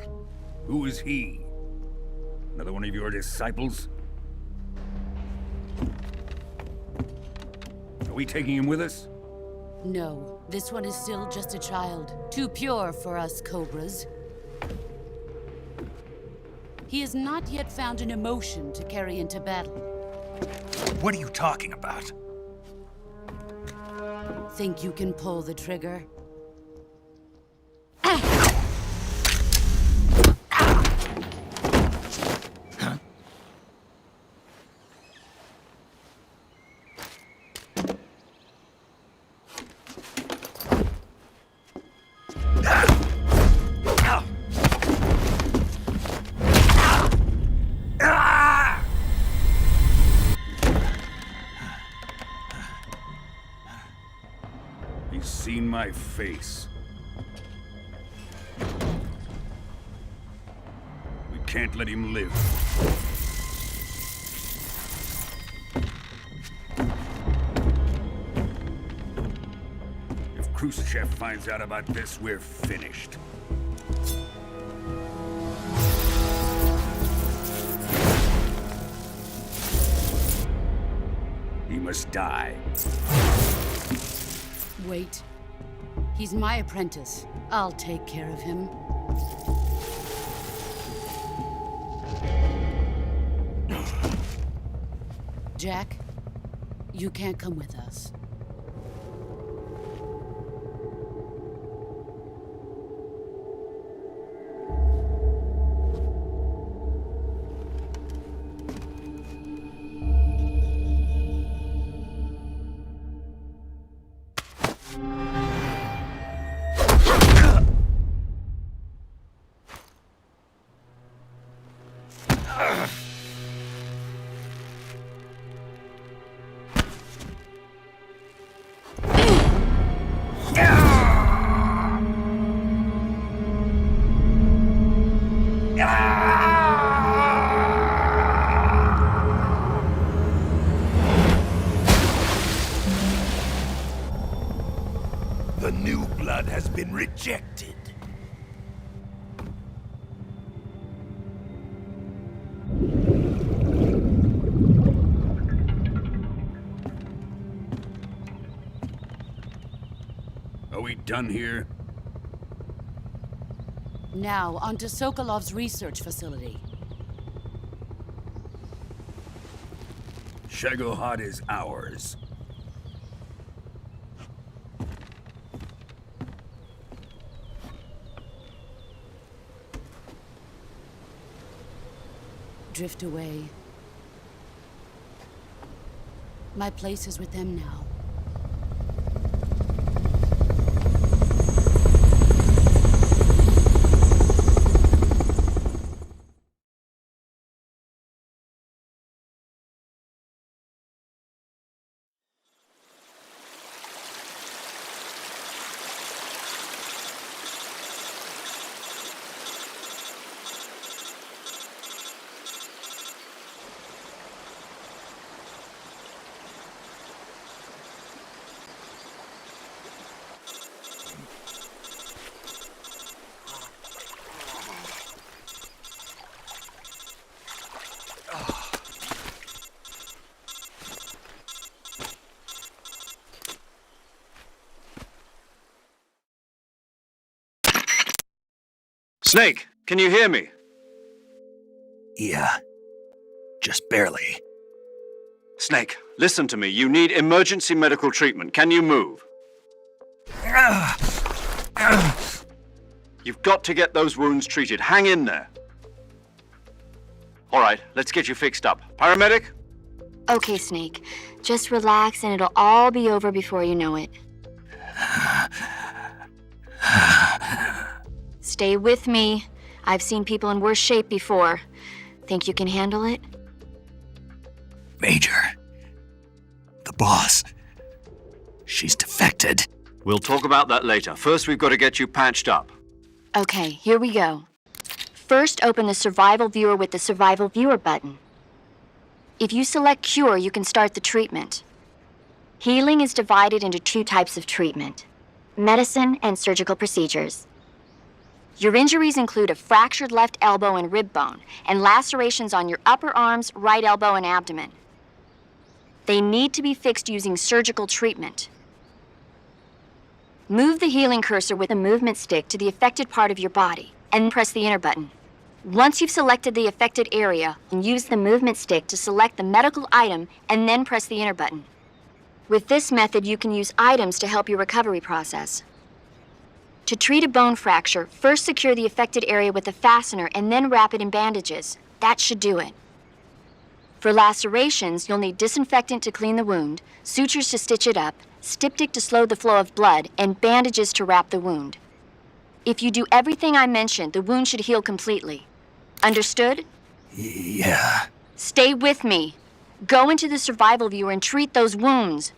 Who is he? Another one of your disciples? Are we taking him with us? No, this one is still just a child. Too pure for us Cobras. He has not yet found an emotion to carry into battle. What are you talking about? Think you can pull the trigger? He's seen my face. We can't let him live. If Khrushchev finds out about this, we're finished. He must die. Wait. He's my apprentice. I'll take care of him. Jack, you can't come with us. The new blood has been rejected. Are we done here? Now, onto Sokolov's research facility. Shagohod is ours. Drift away. My place is with them now. Snake, can you hear me? Yeah. Just barely. Snake, listen to me. You need emergency medical treatment. Can you move? You've got to get those wounds treated. Hang in there. All right, let's get you fixed up. Paramedic? Okay, Snake. Just relax and it'll all be over before you know it. Stay with me. I've seen people in worse shape before. Think you can handle it? Major. The boss. She's defected. We'll talk about that later. First, we've got to get you patched up. Okay, here we go. First, open the Survival Viewer with the Survival Viewer button. If you select Cure, you can start the treatment. Healing is divided into 2 types of treatment: medicine and surgical procedures. Your injuries include a fractured left elbow and rib bone, and lacerations on your upper arms, right elbow, and abdomen. They need to be fixed using surgical treatment. Move the healing cursor with a movement stick to the affected part of your body, and press the enter button. Once you've selected the affected area, use the movement stick to select the medical item, and then press the enter button. With this method, you can use items to help your recovery process. To treat a bone fracture, first secure the affected area with a fastener and then wrap it in bandages. That should do it. For lacerations, you'll need disinfectant to clean the wound, sutures to stitch it up, styptic to slow the flow of blood, and bandages to wrap the wound. If you do everything I mentioned, the wound should heal completely. Understood? Yeah. Stay with me. Go into the Survival Viewer and treat those wounds.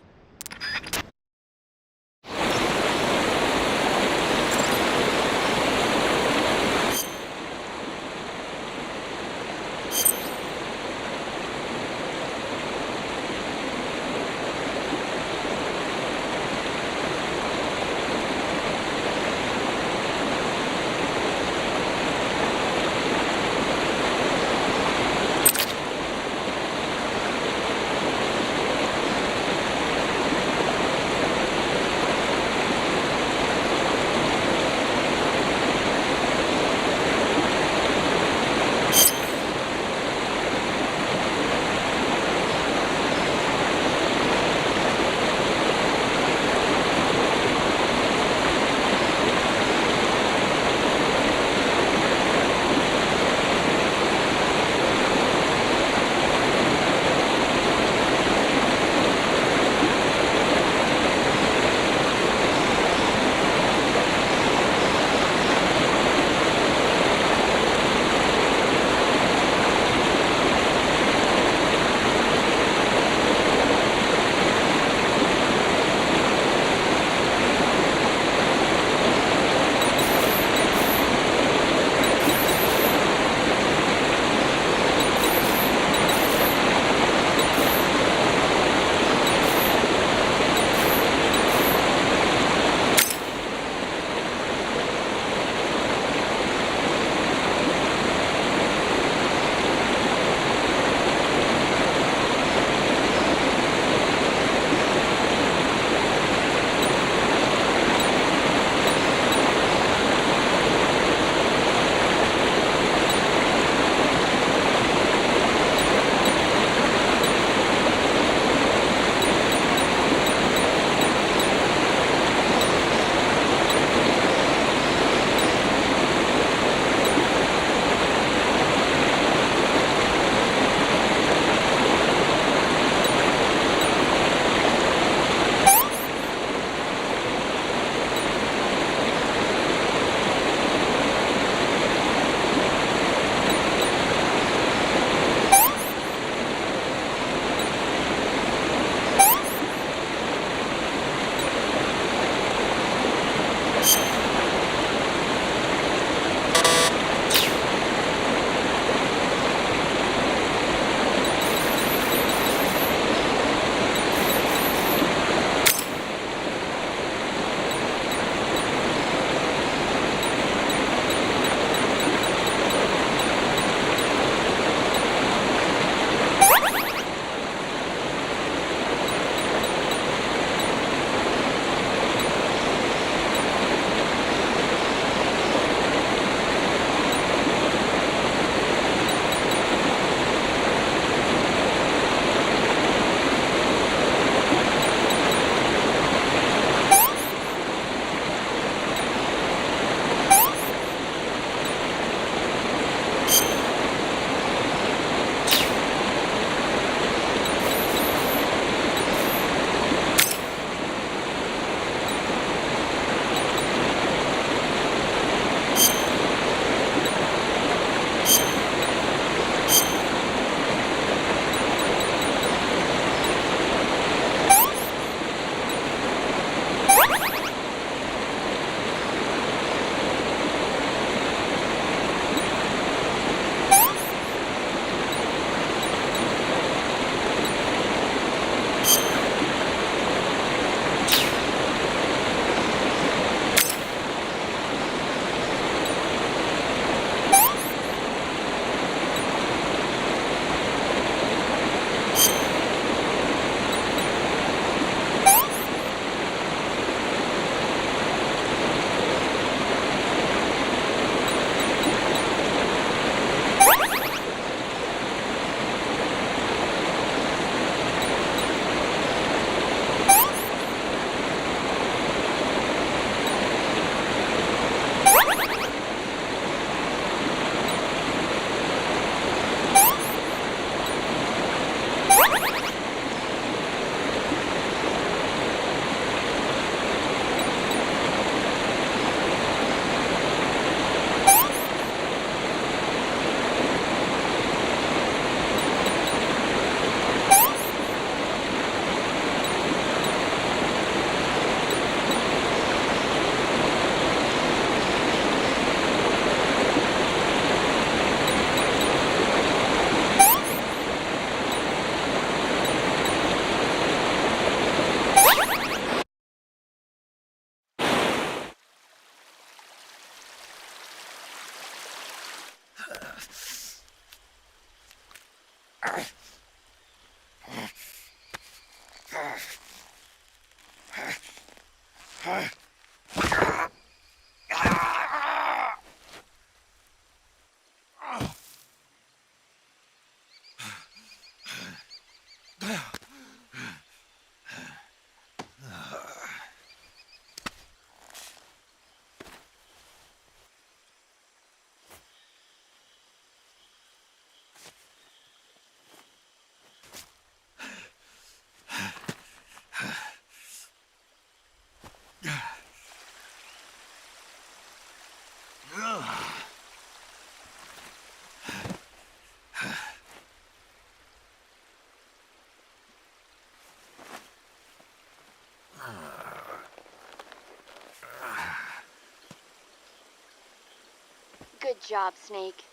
Good job, Snake.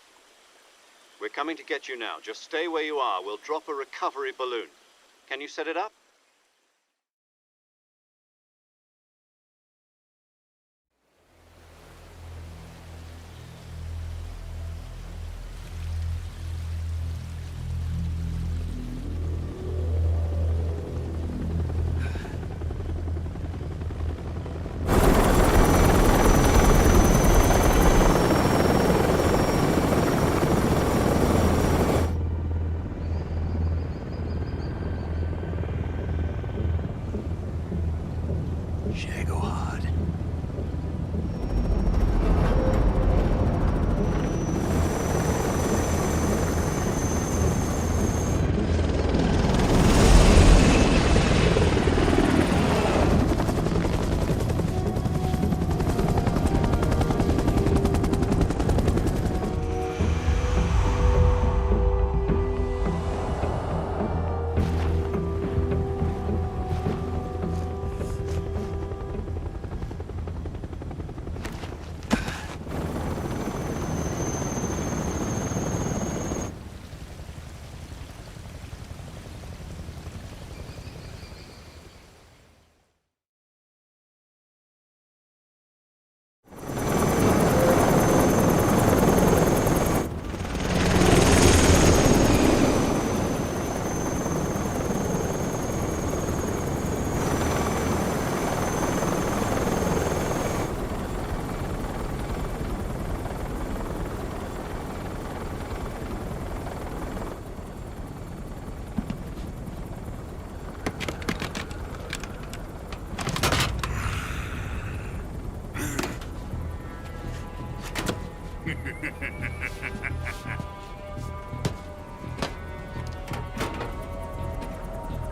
We're coming to get you now. Just stay where you are. We'll drop a recovery balloon. Can you set it up?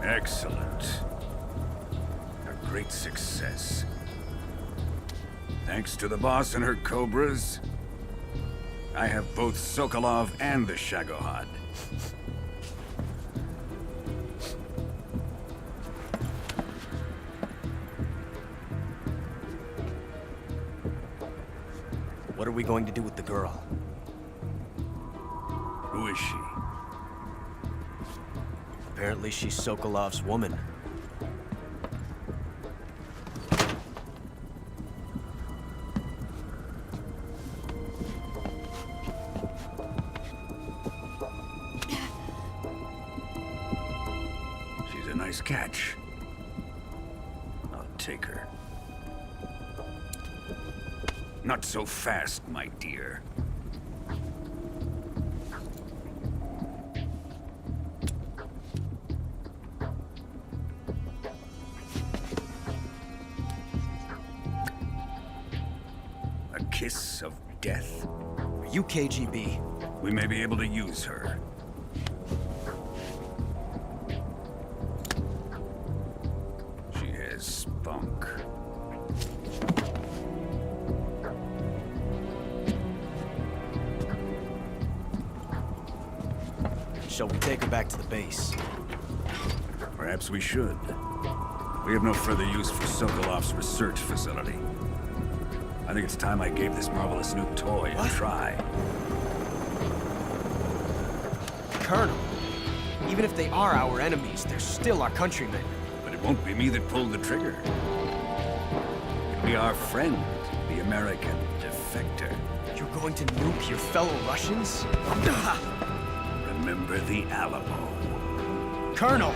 Excellent. A great success. Thanks to the boss and her cobras, I have both Sokolov and the Shagohod. What are we going to do with the girl? Who is she? Apparently she's Sokolov's woman. She's a nice catch. I'll take her. Not so fast, my dear. A kiss of death? Are you KGB? We may be able to use her. She has spunk. Shall we take her back to the base? Perhaps we should. We have no further use for Sokolov's research facility. I think it's time I gave this marvelous new toy a try. Colonel, even if they are our enemies, they're still our countrymen. But it won't be me that pulled the trigger. It'll be our friend, the American defense. effector. You're going to nuke your fellow Russians? Remember the Alamo. Colonel!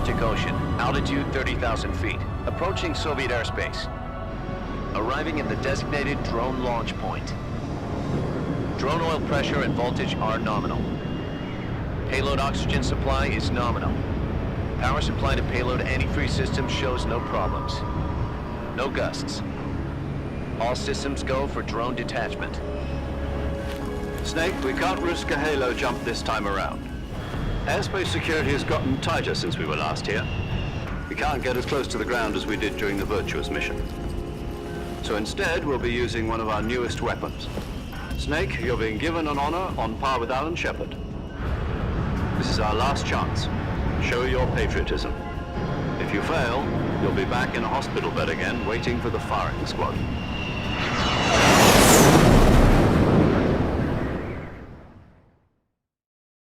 Arctic Ocean, altitude 30,000 feet, approaching Soviet airspace. Arriving at the designated drone launch point. Drone oil pressure and voltage are nominal. Payload oxygen supply is nominal. Power supply to payload antifreeze system shows no problems. No gusts. All systems go for drone detachment. Snake, we can't risk a halo jump this time around. Airspace security has gotten tighter since we were last here. We can't get as close to the ground as we did during the Virtuous mission. So instead, we'll be using one of our newest weapons. Snake, you're being given an honor on par with Alan Shepard. This is our last chance. Show your patriotism. If you fail, you'll be back in a hospital bed again, waiting for the firing squad.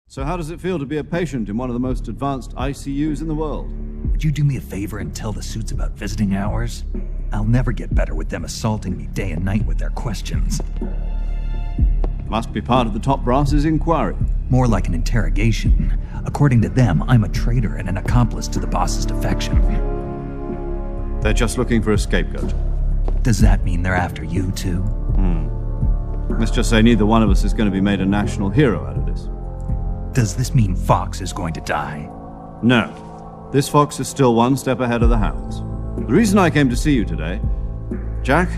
So how does it feel to be a patient in one of the most advanced ICUs in the world? Would you do me a favor and tell the suits about visiting hours? I'll never get better with them assaulting me day and night with their questions. Must be part of the top brass's inquiry. More like an interrogation. According to them, I'm a traitor and an accomplice to the boss's defection. They're just looking for a scapegoat. Does that mean they're after you, too? Let's just say neither one of us is going to be made a national hero out of this. Does this mean Fox is going to die? No. This Fox is still one step ahead of the hounds. The reason I came to see you today, Jack,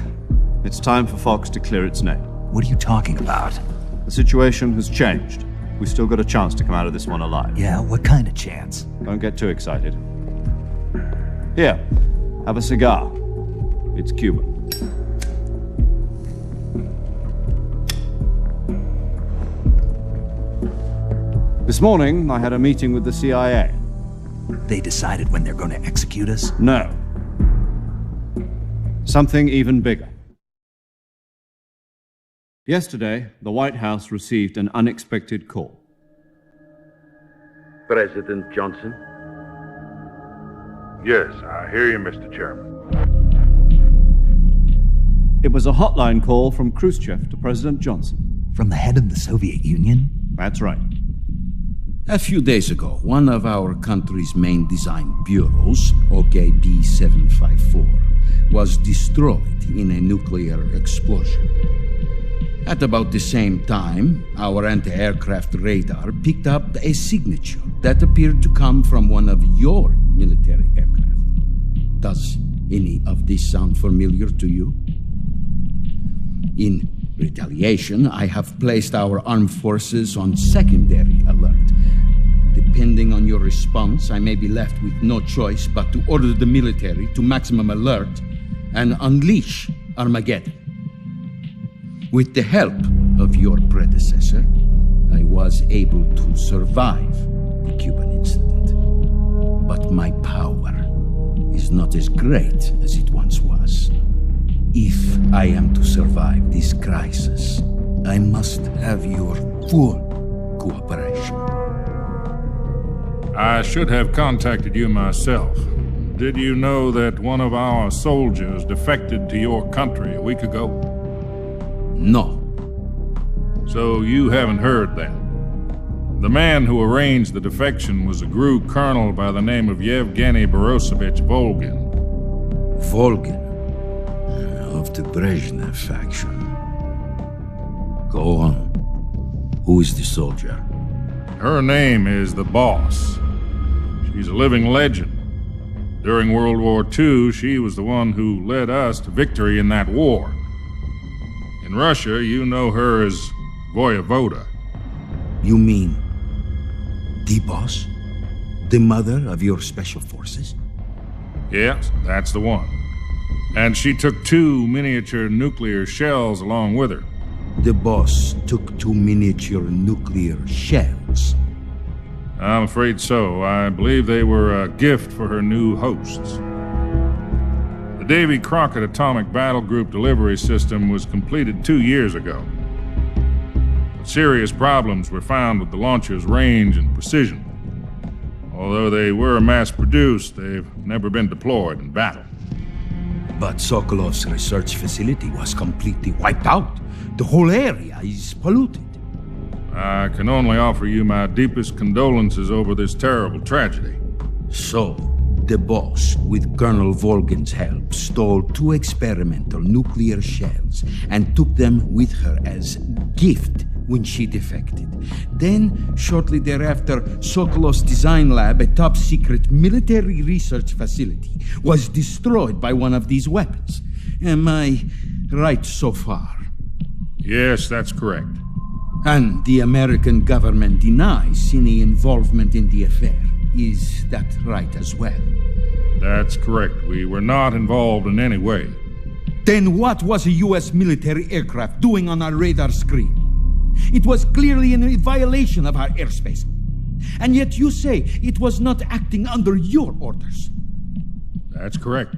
it's time for Fox to clear its name. What are you talking about? The situation has changed. We've still got a chance to come out of this one alive. Yeah, what kind of chance? Don't get too excited. Here, have a cigar. It's Cuban. This morning, I had a meeting with the CIA. They decided when they're going to execute us? No. Something even bigger. Yesterday, the White House received an unexpected call. President Johnson? Yes, I hear you, Mr. Chairman. It was a hotline call from Khrushchev to President Johnson. From the head of the Soviet Union? That's right. A few days ago, one of our country's main design bureaus, OKB 754, was destroyed in a nuclear explosion. At about the same time, our anti-aircraft radar picked up a signature that appeared to come from one of your military aircraft. Does any of this sound familiar to you? In retaliation, I have placed our armed forces on secondary alert. Depending on your response, I may be left with no choice but to order the military to maximum alert and unleash Armageddon. With the help of your predecessor, I was able to survive the Cuban incident. But my power is not as great as it once was. If I am to survive this crisis, I must have your full cooperation. I should have contacted you myself. Did you know that one of our soldiers defected to your country a week ago? No. So you haven't heard that. The man who arranged the defection was a GRU colonel by the name of Yevgeny Borisovich Volgin. Volgin? Of the Brezhnev faction. Go on. Who is the soldier? Her name is the Boss. She's a living legend. During World War II, she was the one who led us to victory in that war. In Russia, you know her as Voyevoda. You mean the Boss? The mother of your special forces? Yes, that's the one. And she took 2 miniature nuclear shells along with her. The Boss took 2 miniature nuclear shells? I'm afraid so. I believe they were a gift for her new hosts. The Davy Crockett Atomic Battle Group delivery system was completed 2 years ago. Serious problems were found with the launcher's range and precision. Although they were mass-produced, they've never been deployed in battle. But Sokolov's research facility was completely wiped out. The whole area is polluted. I can only offer you my deepest condolences over this terrible tragedy. So, the Boss, with Colonel Volgin's help, stole 2 experimental nuclear shells and took them with her as gift when she defected. Then, shortly thereafter, Sokolov's design lab, a top-secret military research facility, was destroyed by one of these weapons. Am I right so far? Yes, that's correct. And the American government denies any involvement in the affair. Is that right as well? That's correct. We were not involved in any way. Then what was a U.S. military aircraft doing on our radar screen? It was clearly in violation of our airspace. And yet you say it was not acting under your orders. That's correct.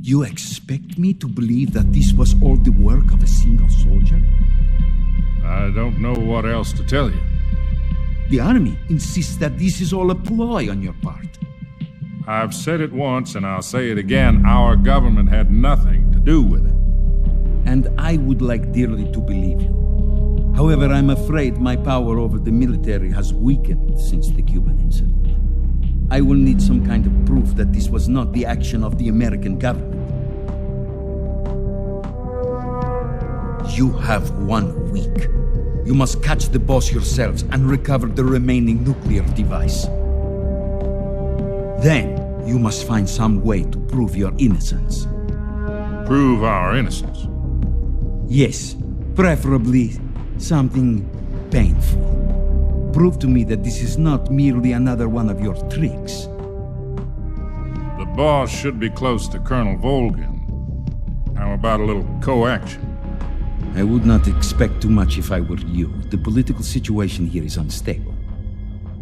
You expect me to believe that this was all the work of a single soldier? I don't know what else to tell you. The Army insists that this is all a ploy on your part. I've said it once and I'll say it again. Our government had nothing to do with it. And I would like dearly to believe you. However, I'm afraid my power over the military has weakened since the Cuban incident. I will need some kind of proof that this was not the action of the American government. You have 1 week. You must catch the boss yourselves and recover the remaining nuclear device. Then, you must find some way to prove your innocence. Prove our innocence? Yes, preferably something painful. Prove to me that this is not merely another one of your tricks. The boss should be close to Colonel Volgin. How about a little coaction? I would not expect too much if I were you. The political situation here is unstable.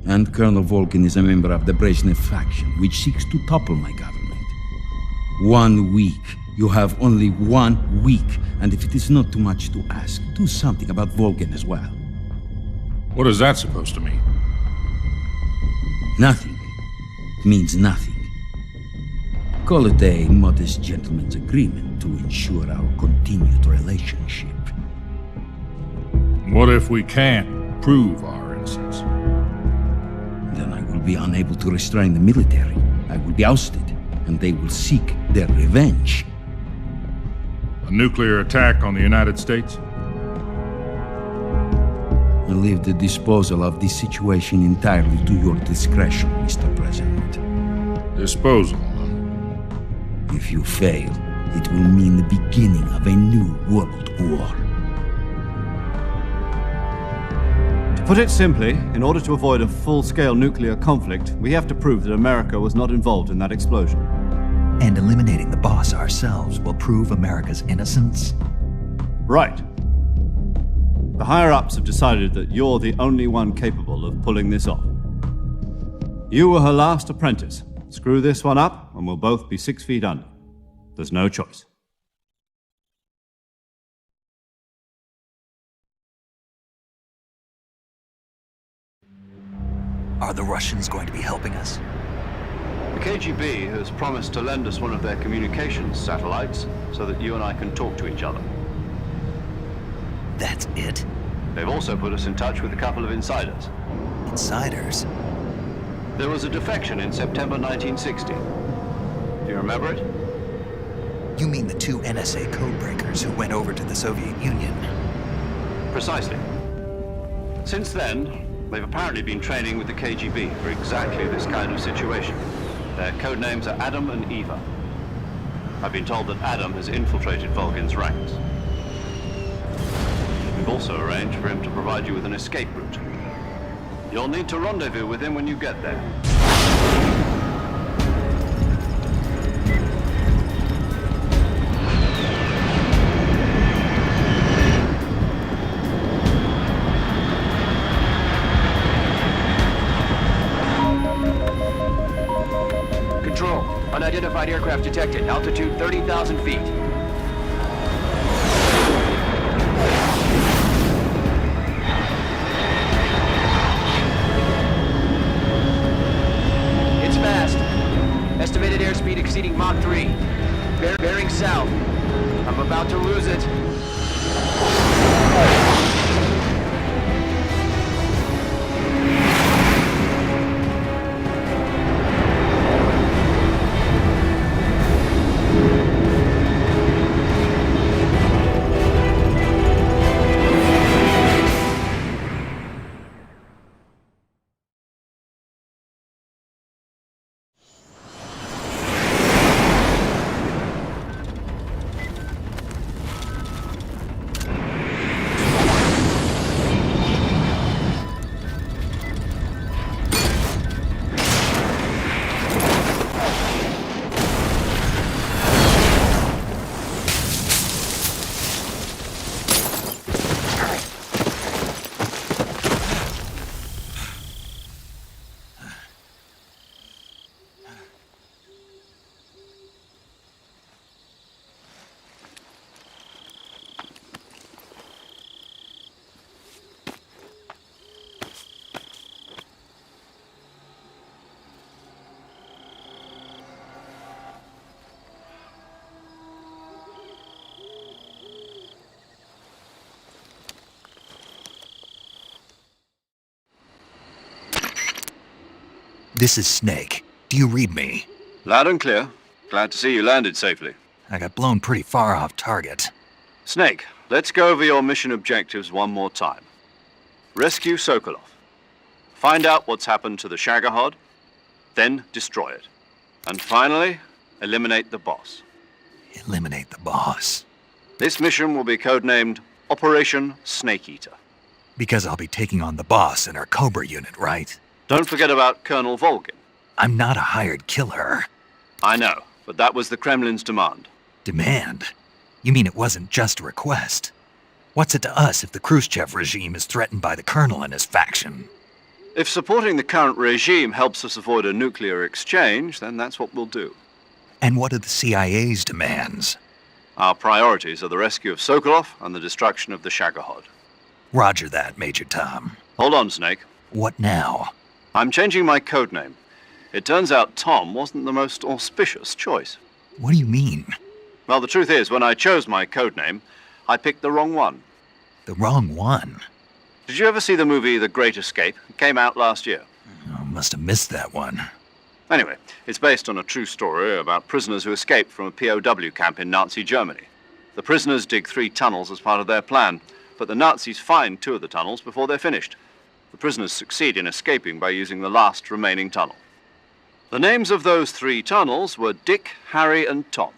And Colonel Volgin is a member of the Brezhnev faction, which seeks to topple my government. 1 week. You have only 1 week. And if it is not too much to ask, do something about Volgin as well. What is that supposed to mean? Nothing. It means nothing. Call it a modest gentleman's agreement to ensure our continued relationship. What if we can't prove our innocence? Then I will be unable to restrain the military. I will be ousted, and they will seek their revenge. A nuclear attack on the United States? I leave the disposal of this situation entirely to your discretion, Mr. President. Disposal? If you fail, it will mean the beginning of a new world war. To put it simply, in order to avoid a full-scale nuclear conflict, we have to prove that America was not involved in that explosion. And eliminating the boss ourselves will prove America's innocence? Right. The higher-ups have decided that you're the only one capable of pulling this off. You were her last apprentice. Screw this one up, and we'll both be 6 feet under. There's no choice. Are the Russians going to be helping us? The KGB has promised to lend us one of their communications satellites so that you and I can talk to each other. That's it? They've also put us in touch with a couple of insiders. Insiders? There was a defection in September 1960. Do you remember it? You mean the 2 NSA codebreakers who went over to the Soviet Union? Precisely. Since then, they've apparently been training with the KGB for exactly this kind of situation. Their code names are Adam and Eva. I've been told that Adam has infiltrated Volgin's ranks. We've also arranged for him to provide you with an escape route. You'll need to rendezvous with him when you get there. Control. Unidentified aircraft detected. Altitude 30,000 feet. It's fast. Estimated airspeed exceeding Mach 3. Bearing south. I'm about to lose it. This is Snake. Do you read me? Loud and clear. Glad to see you landed safely. I got blown pretty far off target. Snake, let's go over your mission objectives one more time. Rescue Sokolov. Find out what's happened to the Shagohod, then destroy it. And finally, eliminate the boss. Eliminate the boss. This mission will be codenamed Operation Snake Eater. Because I'll be taking on the boss in our Cobra unit, right? Don't forget about Colonel Volgin. I'm not a hired killer. I know, but that was the Kremlin's demand. Demand? You mean it wasn't just a request? What's it to us if the Khrushchev regime is threatened by the Colonel and his faction? If supporting the current regime helps us avoid a nuclear exchange, then that's what we'll do. And what are the CIA's demands? Our priorities are the rescue of Sokolov and the destruction of the Shagohod. Roger that, Major Tom. Hold on, Snake. What now? I'm changing my codename. It turns out Tom wasn't the most auspicious choice. What do you mean? Well, the truth is, when I chose my codename, I picked the wrong one. The wrong one? Did you ever see the movie The Great Escape? It came out last year. Oh, must have missed that one. Anyway, it's based on a true story about prisoners who escaped from a POW camp in Nazi Germany. The prisoners dig 3 tunnels as part of their plan, but the Nazis find 2 of the tunnels before they're finished. The prisoners succeed in escaping by using the last remaining tunnel. The names of those 3 tunnels were Dick, Harry, and Tom.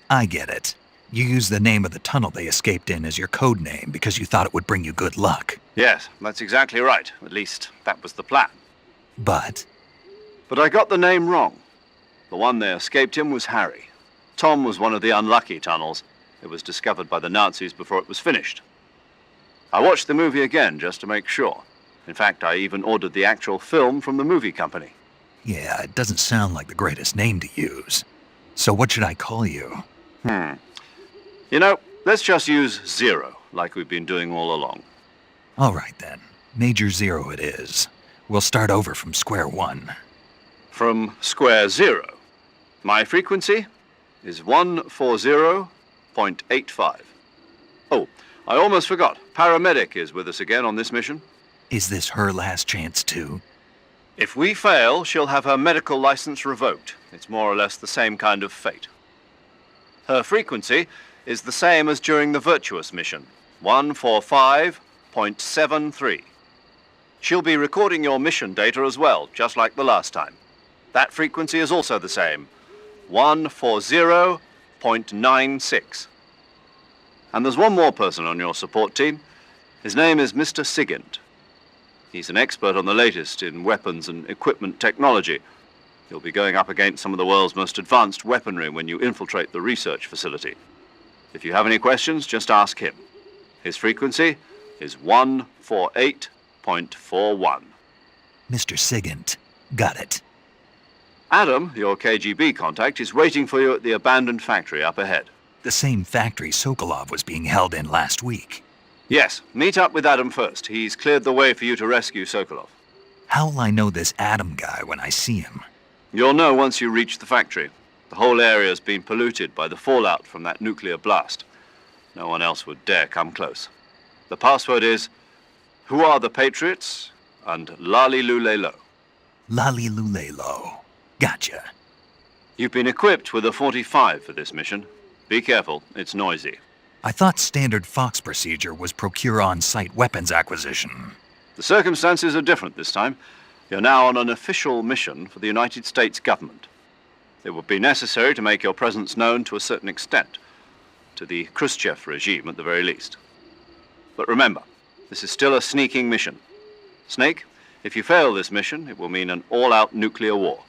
I get it. You used the name of the tunnel they escaped in as your code name because you thought it would bring you good luck. Yes, that's exactly right. At least, that was the plan. But I got the name wrong. The one they escaped in was Harry. Tom was one of the unlucky tunnels. It was discovered by the Nazis before it was finished. I watched the movie again just to make sure. In fact, I even ordered the actual film from the movie company. yeah, it doesn't sound like the greatest name to use. So what should I call you? You know, let's just use Zero, like we've been doing all along. All right then. Major Zero it is. We'll start over from square one. From square zero. My frequency is 140.85. Oh, I almost forgot. Paramedic is with us again on this mission. Is this her last chance too? If we fail, she'll have her medical license revoked. It's more or less the same kind of fate. Her frequency is the same as during the Virtuous mission, 145.73. She'll be recording your mission data as well, just like the last time. That frequency is also the same, 140.96. And there's one more person on your support team. His name is Mr. Sigint. He's an expert on the latest in weapons and equipment technology. You'll be going up against some of the world's most advanced weaponry when you infiltrate the research facility. If you have any questions, just ask him. His frequency is 148.41. Mr. Sigint. Got it. Adam, your KGB contact, is waiting for you at the abandoned factory up ahead. The same factory Sokolov was being held in last week. Yes, meet up with Adam first. He's cleared the way for you to rescue Sokolov. How'll I know this Adam guy when I see him? You'll know once you reach the factory. The whole area's been polluted by the fallout from that nuclear blast. No one else would dare come close. The password is, "Who are the Patriots?" and Lali Lulelo. Lali Lulelo. Gotcha. You've been equipped with a 45 for this mission. Be careful, it's noisy. I thought standard Fox procedure was procure on-site weapons acquisition. The circumstances are different this time. You're now on an official mission for the United States government. It would be necessary to make your presence known to a certain extent, to the Khrushchev regime at the very least. But remember, this is still a sneaking mission. Snake, if you fail this mission, it will mean an all-out nuclear war.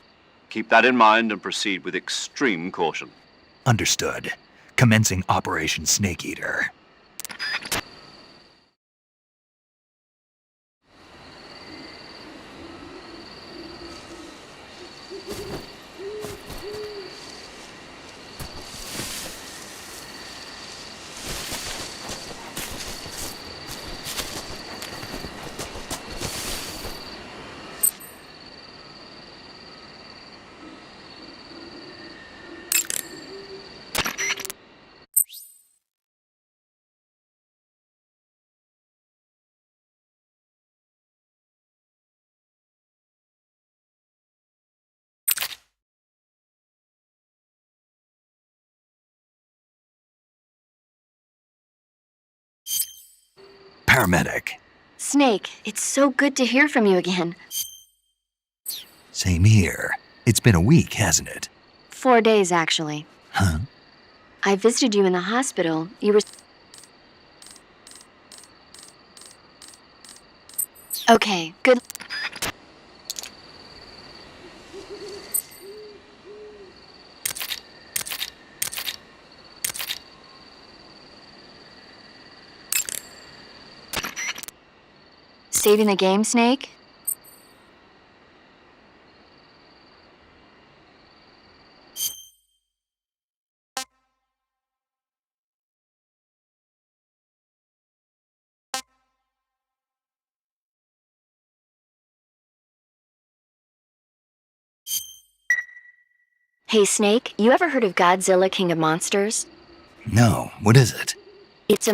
Keep that in mind and proceed with extreme caution. Understood. Commencing Operation Snake Eater. paramedic. Snake, it's so good to hear from you again. Same here. It's been a week, hasn't it? 4 days, actually. Huh? I visited you in the hospital. You were... Okay, good. Saving the game, Snake? Hey, Snake, you ever heard of Godzilla, King of Monsters? No, what is it? It's a